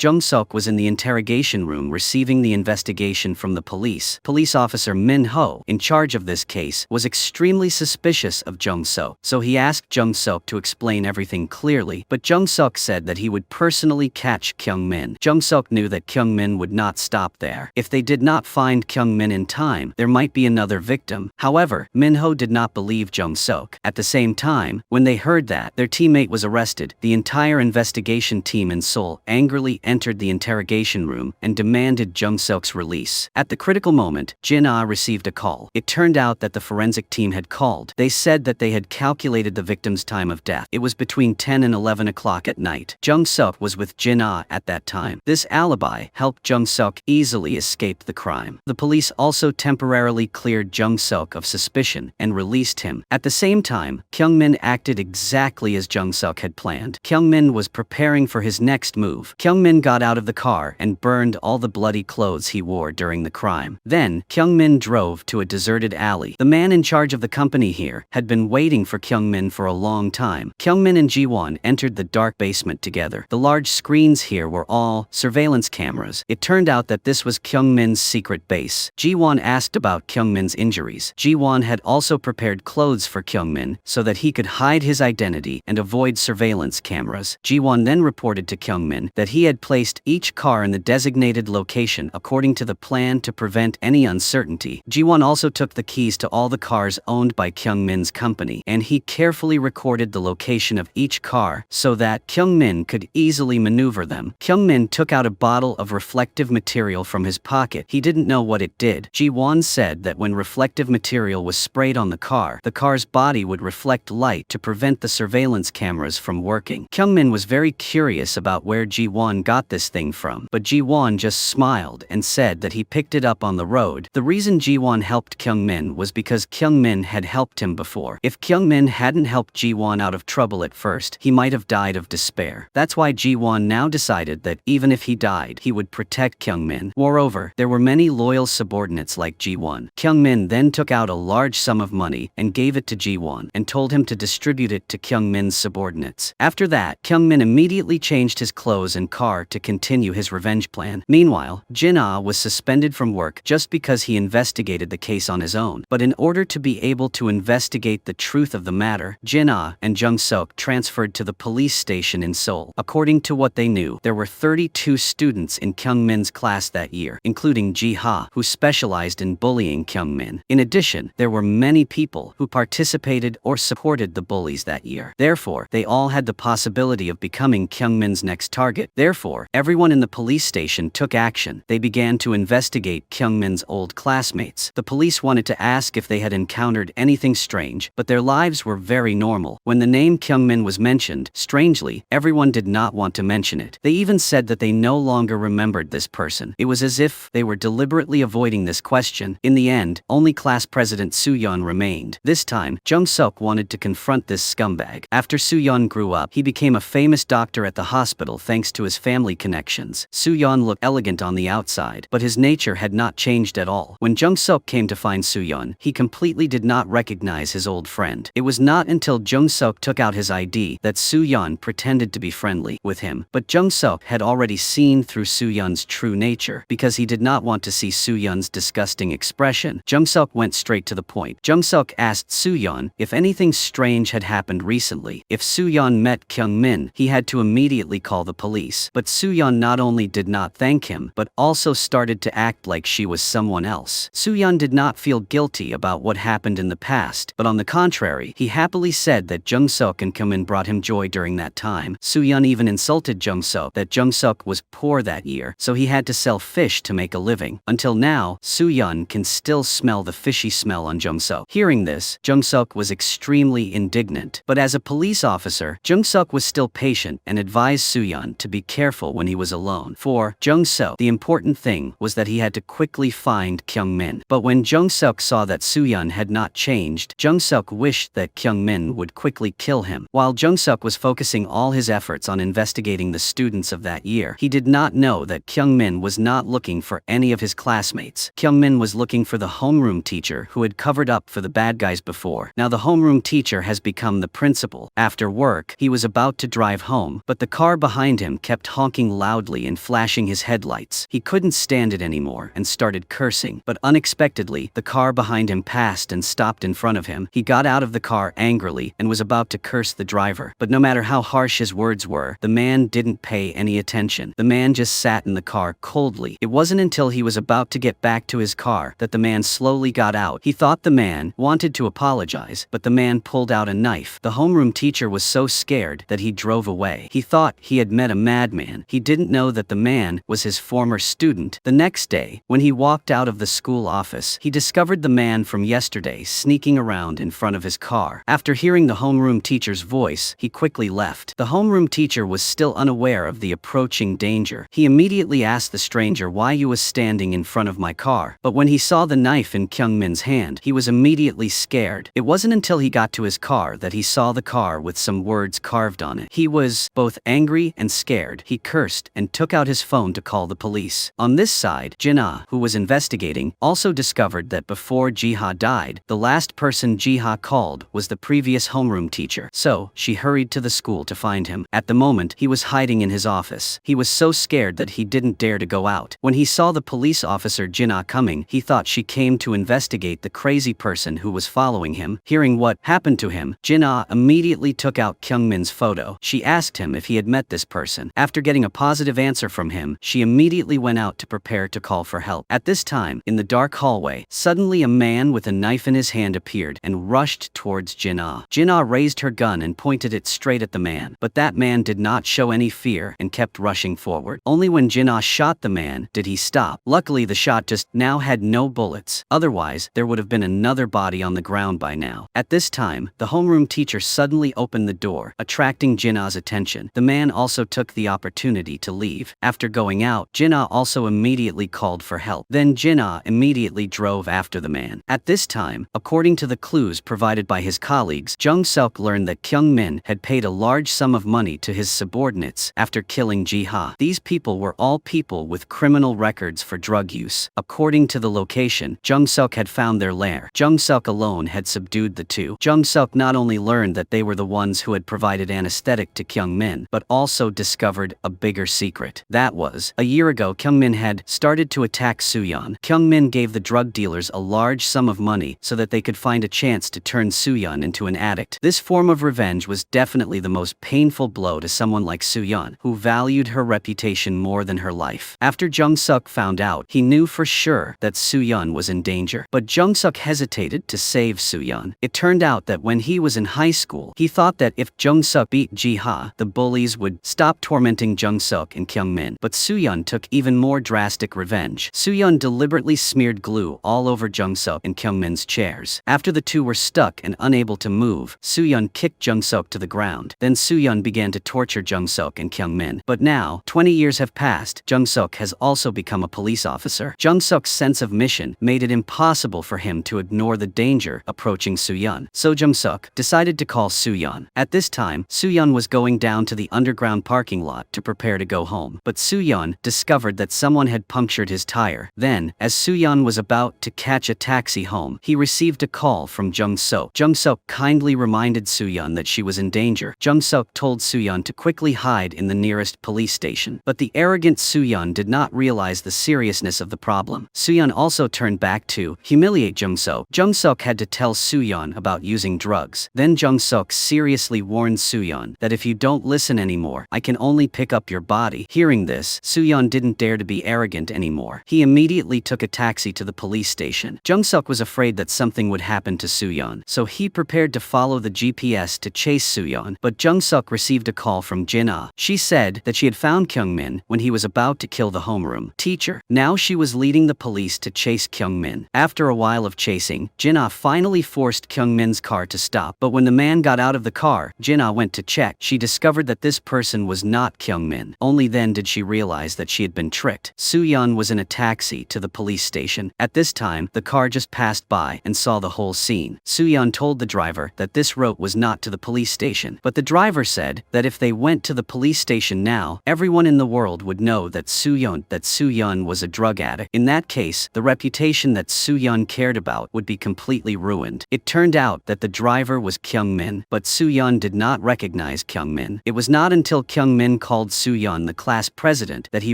Speaker 1: Jung Suk was in the interrogation room receiving the investigation from the police. Police officer Min Ho, in charge of this case, was extremely suspicious of Jung Suk, so he asked Jung Suk to explain everything clearly, but Jung Suk said that he would personally catch Kyung Min. Jung Suk knew that Kyung Min would not stop there. If they did not find Kyung Min in time, there might be another victim. However, Min Ho did not believe Jung Suk. At the same time, when they heard that their teammate was arrested, the entire investigation team in Seoul angrily entered the interrogation room and demanded Jung Suk's release. At the critical moment, Jin-ah received a call. It turned out that the forensic team had called. They said that they had calculated the victim's time of death. It was between 10 and 11 o'clock at night. Jung Suk was with Jin-ah at that time. This alibi helped Jung Suk easily escape the crime. The police also temporarily cleared Jung Suk of suspicion and released him. At the same time, Kyung Min acted exactly as Jung Suk had planned. Kyung Min was preparing for his next move. Kyung Min got out of the car and burned all the bloody clothes he wore during the crime. Then, Kyung Min drove to a deserted alley. The man in charge of the company here had been waiting for Kyung Min for a long time. Kyung Min and Ji-won entered the dark basement together. The large screens here were all surveillance cameras. It turned out that this was Kyung Min's secret base. Ji-won asked about Kyung Min's injuries. Ji-won had also prepared clothes for Kyung Min so that he could hide his identity and avoid surveillance cameras. Ji-won then reported to Kyung Min that he had placed each car in the designated location according to the plan to prevent any uncertainty. Ji-won also took the keys to all the cars owned by Kyung Min's company, and he carefully recorded the location of each car so that Kyung Min could easily maneuver them. Kyung Min took out a bottle of reflective material from his pocket. He didn't know what it did. Ji-won said that when reflective material was sprayed on the car's body would reflect light to prevent the surveillance cameras from working. Kyung Min was very curious about where Ji-won got this thing from, but Ji-won just smiled and said that he picked it up on the road. The reason Ji-won helped Kyung Min was because Kyung Min had helped him before. If Kyung Min hadn't helped Ji-won out of trouble at first, he might have died of despair. That's why Ji-won now decided that even if he died, he would protect Kyung Min. Moreover, there were many loyal subordinates like Ji-won. Kyung Min then took out a large sum of money and gave it to Ji-won and told him to distribute it to Kyung Min's subordinates. After that, Kyung Min immediately changed his clothes and car car to continue his revenge plan. Meanwhile, Jin-ah was suspended from work just because he investigated the case on his own. But in order to be able to investigate the truth of the matter, Jin-ah and Jung Suk transferred to the police station in Seoul. According to what they knew, there were 32 students in Kyungmin's class that year, including Ji-ha, who specialized in bullying Kyungmin. In addition, there were many people who participated or supported the bullies that year. Therefore, they all had the possibility of becoming Kyungmin's next target. Therefore, everyone in the police station took action. They began to investigate Kyungmin's old classmates. The police wanted to ask if they had encountered anything strange, but their lives were very normal. When the name Kyungmin was mentioned, strangely, everyone did not want to mention it. They even said that they no longer remembered this person. It was as if they were deliberately avoiding this question. In the end, only class president Suan remained. This time, Jung Suk wanted to confront this scumbag. After Suan grew up, he became a famous doctor at the hospital thanks to his family connections. Suan looked elegant on the outside, but his nature had not changed at all. When Jung Suk came to find Suan, he completely did not recognize his old friend. It was not until Jung Suk took out his ID that Suan pretended to be friendly with him. But Jung Suk had already seen through Suyeon's true nature. Because he did not want to see Suyeon's disgusting expression, Jung Suk went straight to the point. Jung Suk asked Suyeon if anything strange had happened recently. If Suyeon met Kyungmin, he had to immediately call the police. But Suyeon not only did not thank him, but also started to act like she was someone else. Suyeon did not feel guilty about what happened in the past, but on the contrary, he happily said that Jung Suk and Kyungmin brought him joy during that time. Suyeon even insulted Jung Suk that Jung Suk was poor that year, so he had to sell fish to make a living. Until now, Suyeon can still smell the fishy smell on Jung Suk. Hearing this, Jung Suk was extremely indignant. But as a police officer, Jung Suk was still patient and advised Suyeon to be careful when he was alone. For Jung Suk, the important thing was that he had to quickly find Kyungmin. But when Jung Suk saw that Suyeon had not changed, Jung Suk wished that Kyungmin would quickly kill him. While Jung Suk was focusing all his efforts on investigating the students of that year, he did not know that Kyungmin was not looking for any of his classmates. Kyungmin was looking for the homeroom teacher who had covered up for the bad guys before. Now the homeroom teacher has become the principal. After work, he was about to drive home, but the car behind him kept honking loudly and flashing his headlights. He couldn't stand it anymore and started cursing, but unexpectedly, the car behind him passed and stopped in front of him. He got out of the car angrily and was about to curse the driver, but no matter how harsh his words were, the man didn't pay any attention. The man just sat in the car coldly. It wasn't until he was about to get back to his car that the man slowly got out. He thought the man wanted to apologize, but the man pulled out a knife. The homeroom teacher was so scared that he drove away. He thought he had met a madman. He didn't know that the man was his former student. The next day, when he walked out of the school office, he discovered the man from yesterday sneaking around in front of his car. After hearing the homeroom teacher's voice, he quickly left. The homeroom teacher was still unaware of the approaching danger. He immediately asked the stranger why he was standing in front of my car, but when he saw the knife in Kyungmin's hand, he was immediately scared. It wasn't until he got to his car that he saw the car with some words carved on it. He was both angry and scared. He cursed and took out his phone to call the police. On this side, Jin-ah, who was investigating, also discovered that before Ji-ha died, the last person Ji-ha called was the previous homeroom teacher. So, she hurried to the school to find him. At the moment, he was hiding in his office. He was so scared that he didn't dare to go out. When he saw the police officer Jin-ah coming, he thought she came to investigate the crazy person who was following him. Hearing what happened to him, Jin-ah immediately took out Kyungmin's photo. She asked him if he had met this person. After getting a positive answer from him, she immediately went out to prepare to call for help. At this time, in the dark hallway, suddenly a man with a knife in his hand appeared and rushed towards Jin-ah. Jin-ah raised her gun and pointed it straight at the man, but that man did not show any fear and kept rushing forward. Only when Jin-ah shot the man did he stop. Luckily, the shot just now had no bullets. Otherwise, there would have been another body on the ground by now. At this time, the homeroom teacher suddenly opened the door, attracting Jin-ah's attention. The man also took the opportunity to leave. After going out, Jin-ah also immediately called for help. Then Jin-ah immediately drove after the man. At this time, according to the clues provided by his colleagues, Jung Suk learned that Kyungmin had paid a large sum of money to his subordinates after killing Ji-ha. These people were all people with criminal records for drug use. According to the location, Jung Suk had found their lair. Jung Suk alone had subdued the two. Jung Suk not only learned that they were the ones who had provided anesthetic to Kyungmin, but also discovered a bigger secret. That was, a year ago Kyungmin had started to attack Suan. Kyungmin gave the drug dealers a large sum of money so that they could find a chance to turn Suan into an addict. This form of revenge was definitely the most painful blow to someone like Suan, who valued her reputation more than her life. After Jung Suk found out, he knew for sure that Suan was in danger. But Jung Suk hesitated to save Suan. It turned out that when he was in high school, he thought that if Jung Suk beat Ji-ha, the bullies would stop tormenting Jung Suk and Kyungmin. But Suan took even more drastic revenge. Suan deliberately smeared glue all over Jung Suk and Kyungmin's chairs. After the two were stuck and unable to move, Suan kicked Jung Suk to the ground. Then Suan began to torture Jung Suk and Kyungmin. But now, 20 years have passed, Jung Suk has also become a police officer. Jung Suk's sense of mission made it impossible for him to ignore the danger approaching Suan. So Jung Suk decided to call Suan. At this time, Suan was going down to the underground parking lot to prepare to go home. But Suan discovered that someone had punctured his tire. Then, as Suan was about to catch a taxi home, he received a call from Jung Suk. Jung Suk kindly reminded Suan that she was in danger. Jung Suk told Suan to quickly hide in the nearest police station. But the arrogant Suan did not realize the seriousness of the problem. Suan also turned back to humiliate Jung Suk. Jung Suk had to tell Suan about using drugs. Then Jung Suk seriously warned Suan that if you don't listen anymore, I can only pick up your body. Hearing this, Suan didn't dare to be arrogant anymore. He immediately took a taxi to the police station. Jung Suk was afraid that something would happen to Suan, so he prepared to follow the GPS to chase Suan. But Jung Suk received a call from Jin-ah. She said that she had found Kyungmin when he was about to kill the homeroom teacher. Now she was leading the police to chase Kyungmin. After a while of chasing, Jin-ah finally forced Kyungmin's car to stop. But when the man got out of the car, Jin-ah went to check. She discovered that this person was not Kyungmin. Only then did she realize that she had been tricked. Suan was in a taxi to the police station. At this time, the car just passed by and saw the whole scene. Suan told the driver that this route was not to the police station. But the driver said that if they went to the police station now, everyone in the world would know that Suan was a drug addict. In that case, the reputation that Suan cared about would be completely ruined. It turned out that the driver was Kyungmin, but Suan did not recognize Kyungmin. It was not until Kyungmin called Suan the class president that he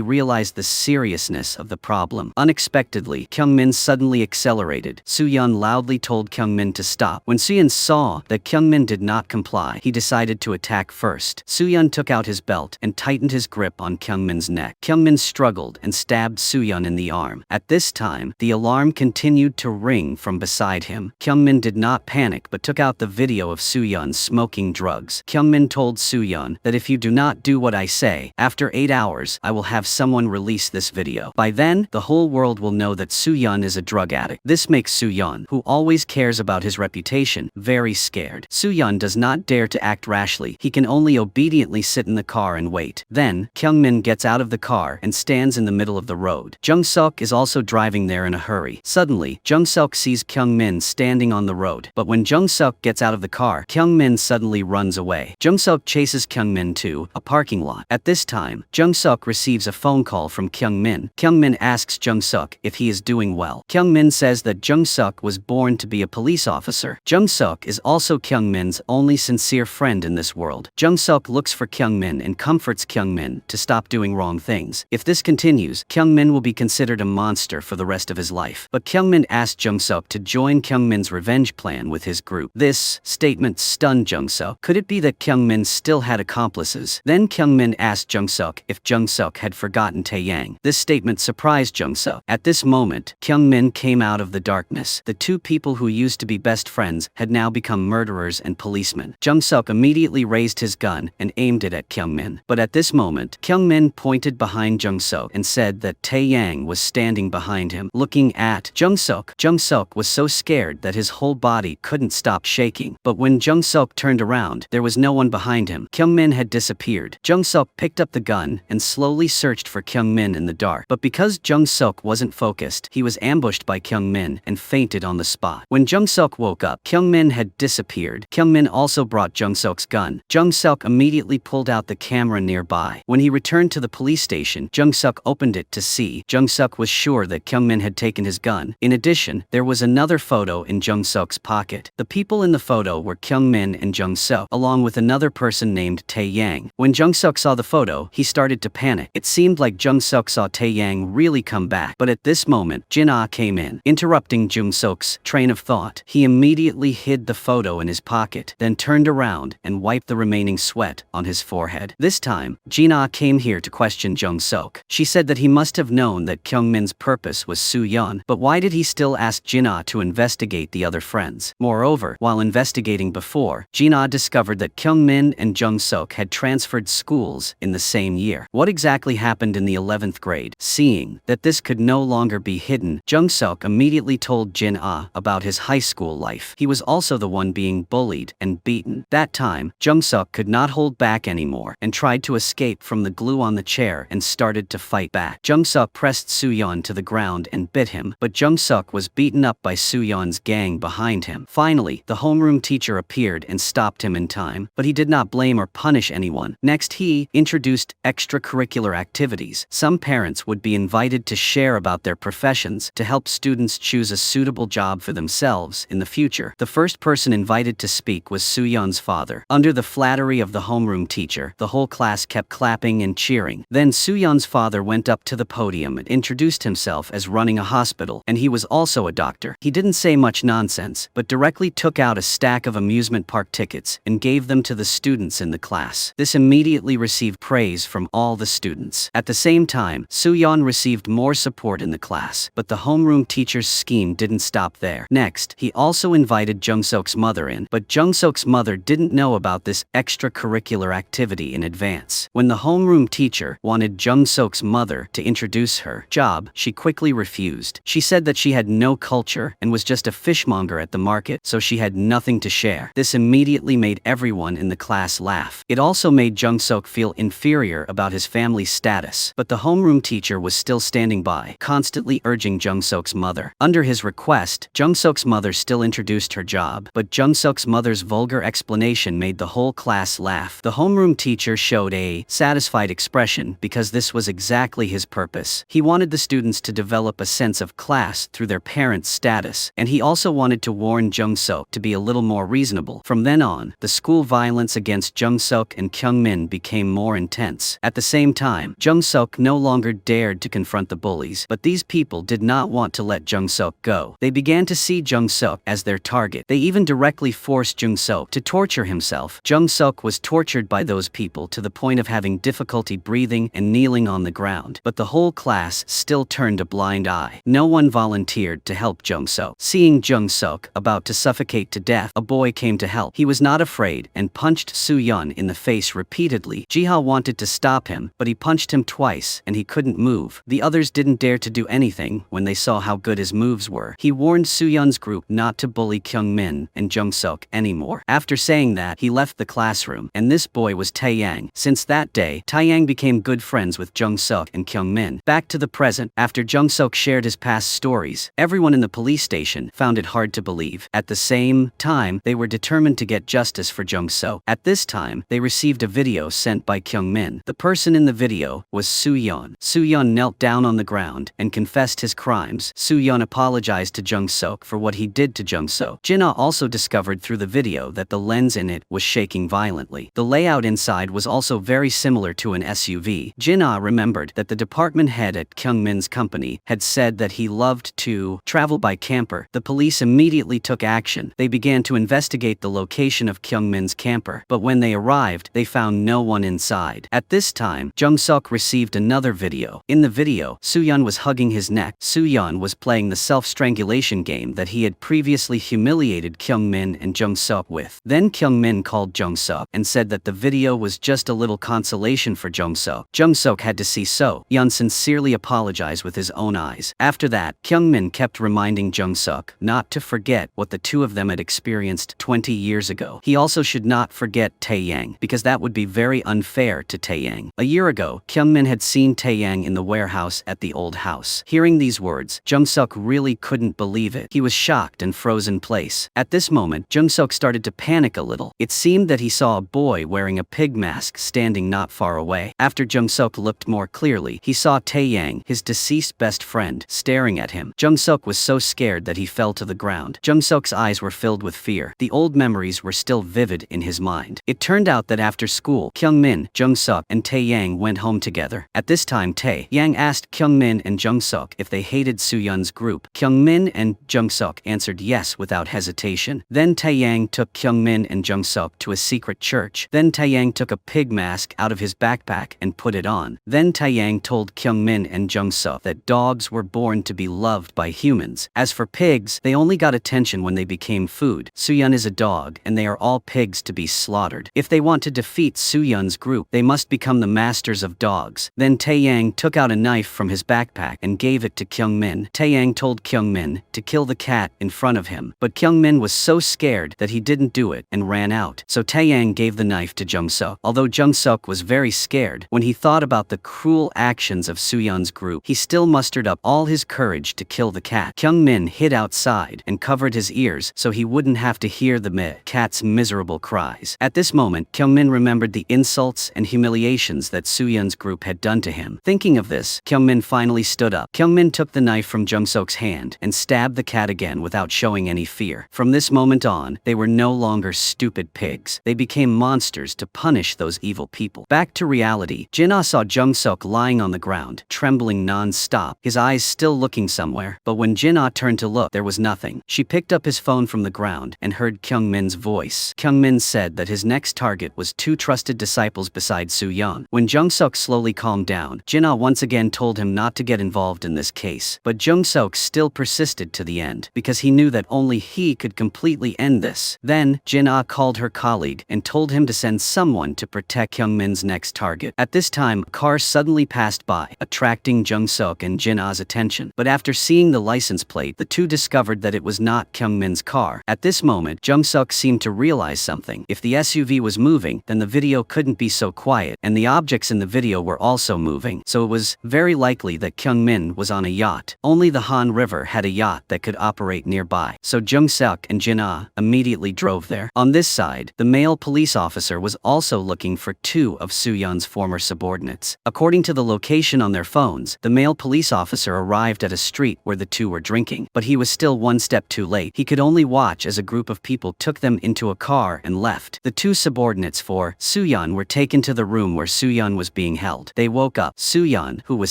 Speaker 1: realized the seriousness of the problem. Unexpectedly, Kyungmin suddenly accelerated. Suan loudly told Kyungmin to stop. When Suan saw that Kyungmin did not comply, he decided to attack first. Suan took out his belt and tightened his grip on Kyungmin's neck. Kyungmin struggled and stabbed Suan in the arm. At this time, the alarm continued to ring from beside him. Kyungmin did not panic but took out the video of Suan smoking drugs. Kyungmin told Suan that if you do not do what I say, after 8 hours, I will have someone release this video. By then, the whole world will know that Suan is a drug addict. This makes Suan, who always cares about his reputation, very scared. Suan does not dare to act rashly. He can only obediently sit in the car and wait. Then, Kyungmin gets out of the car and stands in the middle of the road. Jung Suk is also driving there in a hurry. Suddenly, Jung Suk sees Kyungmin standing on the road. But when Jung Suk gets out of the car, Kyungmin suddenly runs away. Jung Suk chases Kyungmin to a parking lot. At this time, Jung Suk receives a phone call from Kyungmin. Kyungmin asks Jung Suk if he is doing well. Kyungmin says that Jung Suk was born to be a police officer. Jung Suk is also Kyungmin's only sincere friend in this world. Jung Suk looks for Kyungmin and comforts Kyungmin to stop doing wrong things. If this continues, Kyungmin will be considered a monster for the rest of his life. But Kyungmin asked Jung Suk to join Kyungmin's revenge plan with his group. This statement stunned Jung Suk. Could it be that Kyungmin still had accomplices? Then Kyungmin asked Jung Suk if Jung Suk had forgotten Tayyang. This statement surprised Jung Suk. At this moment, Kyungmin came out of the darkness. The two people who used to be best friends had now become murderers and policemen. Jung Suk immediately raised his gun and aimed it at Kyungmin. But at this moment, Kyungmin pointed behind Jung Suk and said that Tayyang was standing behind him, looking at Jung Suk. Jung Suk was so scared that his whole body couldn't stop shaking. But when Jung Suk turned around, there was no one behind him. Kyungmin had disappeared. Jung Suk picked up the gun and slowly searched for Kyungmin in the dark. But because Jung Suk wasn't focused, he was ambushed by Kyungmin and fainted on the spot. When Jung Suk woke up, Kyungmin had disappeared. Kyungmin also brought Jung Suk's gun. Jung Suk immediately pulled out the camera nearby. When he returned to the police station, Jung Suk opened it to see. Jung Suk was sure that Kyungmin had taken his gun. In addition, there was another photo in Jung Suk's pocket. The people in the photo were Kyungmin and Jung Suk, along with another person named Tayyang. When Jung Suk saw the photo, he started to panic. It seemed like Jung Suk saw Tayyang really come back. But at this moment, Jin-ah came in, interrupting Jung Suk's train of thought. He immediately hid the photo in his pocket, then turned around and wiped the remaining sweat on his forehead. This time, Jin-ah came here to question Jung Suk. She said that he must have known that Kyungmin's purpose was Suan, but why did he still ask Jin-ah to investigate the other friends? Moreover, while investigating before, Jin-ah discovered that Kyungmin and Jung Suk had transferred schools in the same year. What exactly happened in the 11th grade? Seeing that this could no longer be hidden, Jung Suk immediately told Jin-ah about his high school life. He was also the one being bullied and beaten. That time, Jung Suk could not hold back anymore and tried to escape from the glue on the chair and started to fight back. Jung Suk pressed Suyeon to the ground and bit him, but Jung Suk was beaten up by Suyeon's gang behind him. Finally, the homeroom teacher appeared and stopped him in time, but he did not blame or punish anyone. Next, he introduced extracurricular activities. Some parents would be invited to share about their professions to help students choose a suitable job for themselves in the future. The first person invited to speak was Suyeon's father. Under the flattery of the homeroom teacher, the whole class kept clapping and cheering. Then Suyeon's father went up to the podium and introduced himself as running a hospital, and he was also a doctor. He didn't say much nonsense, but directly took out a stack of amusement park tickets and gave them to the students in the class. This immediately received praise from all the students. At the same time, Suyeon received more support in the class, but the homeroom teacher's scheme didn't stop there. Next, he also invited Jung Suk's mother in, but Jung Suk's mother didn't know about this extracurricular activity in advance. When the homeroom teacher wanted Jung Suk's mother to introduce her job, she quickly refused. She said that she had no culture and was just a fishmonger at the market, so she had nothing to share. This immediately made everyone in the class laugh. It also made Jung Suk feel inferior about his family's status, but the homeroom teacher was still standing by, constantly urging Jung Suk's mother. Under his request, Jung Suk's mother still introduced her job, but Jung Suk's mother's vulgar explanation made the whole class laugh. The homeroom teacher showed a satisfied expression because this was exactly his purpose. He wanted the students to develop a sense of class through their parents' status, and he also wanted to warn Jung Suk to be a little more reasonable. From then on, the school violence against Jung Suk and Kyungmin became more intense. At the same time, Jung Suk no longer dared to confront the bullies, but these people did not want to let Jung Suk go. They began to see Jung Suk as their target. They even directly forced Jung Suk to torture himself. Jung Suk was tortured by those people to the point of having difficulty breathing and kneeling on the ground, but the whole class still turned a blind eye. No one volunteered to help Jung Suk. Seeing Jung Suk about to suffocate to death, a boy came to help. He was not afraid and punched Suyeon in the face repeatedly. Jiha wanted to stop him, but he punched him twice and he couldn't move. The others didn't dare to do anything when they saw how good his moves were. He warned Suyeon's group not to bully Kyungmin and Jung Suk anymore. After saying that, he left the classroom, and this boy was Tayyang. Since that day, Tayyang became good friends with Jung Suk and Kyungmin. Back to the present, after Jung Suk shared his past stories, everyone in the police station found it hard to believe. At the same time, they were determined to get justice for Jung Suk. At this time, they received a video sent by Kyungmin. The person in the video was Suyeon. Suyeon knelt down on the ground and confessed his crimes. Suyeon apologized to Jung Suk for what he did to Jung Suk. Jin-ah also discovered through the video that the lens in it was shaking violently. The layout inside was also very similar to an SUV. Jin-ah remembered that the department head at Kyungmin's company had said that he loved to travel by camper. The police immediately took action. They began to investigate the location of Kyungmin's camper, but when they arrived, they found no one inside. At this time, Jung Suk received another video. In the video, Suyeon was hugging his neck. Suyeon was playing the self-strangulation game that he had previously humiliated Kyungmin and Jung Suk with. Then Kyungmin called Jung Suk and said that the video was just a little consolation for Jung Suk. Jung Suk had to see Suyeon sincerely apologize with his own eyes. After that, Kyungmin kept reminding Jung Suk not to forget what the two of them had experienced 20 years ago. He also should not forget Tayyang, because that would be very unfair to Tayyang. A year ago, Kyungmin had seen Tayyang in the warehouse at the old house. Hearing these words, Jung Suk really couldn't believe it. He was shocked and froze in place. At this moment, Jung Suk started to panic a little. It seemed that he saw a boy wearing a pig mask standing not far away. After Jung Suk looked more clearly, he saw Tayyang, his deceased best friend, staring at him. Jung Suk was so scared that he fell to the ground. Jung Suk's eyes were filled with fear. The old memories were still vivid in his mind. It turned out that after school, Kyungmin Jung Suk, and Tayyang went home together. At this time Tayyang asked Kyungmin and Jung Suk if they hated Suyeon's group. Kyungmin and Jung Suk answered yes without hesitation. Then Tayyang took Kyungmin and Jung Suk to a secret church. Then Tayyang took a pig mask out of his backpack and put it on. Then Tayyang told Kyungmin and Jung Suk that dogs were born to be loved by humans. As for pigs, they only got attention when they became food. Suyeon is a dog, and they are all pigs to be slaughtered. If they want to defeat Suyeon's group, they must become the masters of dogs. Then Tayyang took out a knife from his backpack and gave it to Kyungmin. Tayyang told Kyungmin to kill the cat in front of him, but Kyungmin was so scared that he didn't do it and ran out. So Tayyang gave the knife to Jung Suk. Although Jung Suk was very scared when he thought about the cruel actions of Suyeon's group, he still mustered up all his courage to kill the cat. Kyungmin hid outside and covered his ears so he wouldn't have to hear the cat's miserable cries. At this moment, Kyungmin remembered the insults and humiliations that Suyeon's group had done to him. Thinking of this, Kyungmin finally stood up. Kyungmin took the knife from Jung Suk's hand and stabbed the cat again without showing any fear. From this moment on, they were no longer stupid pigs. They became monsters to punish those evil people. Back to reality, Jin-ah saw Jung Suk lying on the ground, trembling non-stop, his eyes still looking somewhere. But when Jin-ah turned to look, there was nothing. She picked up his phone from the ground and heard Kyungmin's voice. Kyungmin said that his next target was 2 trusted disciples besides Suyeon. When Jung Suk slowly calmed down, Jin-ah once again told him not to get involved in this case. But Jung Suk still persisted to the end, because he knew that only he could completely end this. Then, Jin-ah called her colleague and told him to send someone to protect Kyungmin's next target. At this time, a car suddenly passed by, attracting Jung Suk and Jin-ah's attention. But after seeing the license plate, the two discovered that it was not Kyungmin's car. At this moment, Jung Suk seemed to realize something. If the SUV was moving, then the video couldn't be so quiet, and the objects in the video were also moving. So it was very likely that Kyungmin was on a yacht. Only the Han River had a yacht that could operate nearby. So Jung Suk and Jin-ah immediately drove there. On this side, the male police officer was also looking for 2 of Suyeon's former subordinates. According to the location on their phones, the male police officer arrived at a street where the 2 were drinking, but he was still one step too late. He could only watch as a group of people took them into a car and left. The 2 subordinates for Suyeon were taken to the room where Suyeon was being held. They woke up Suyeon, who was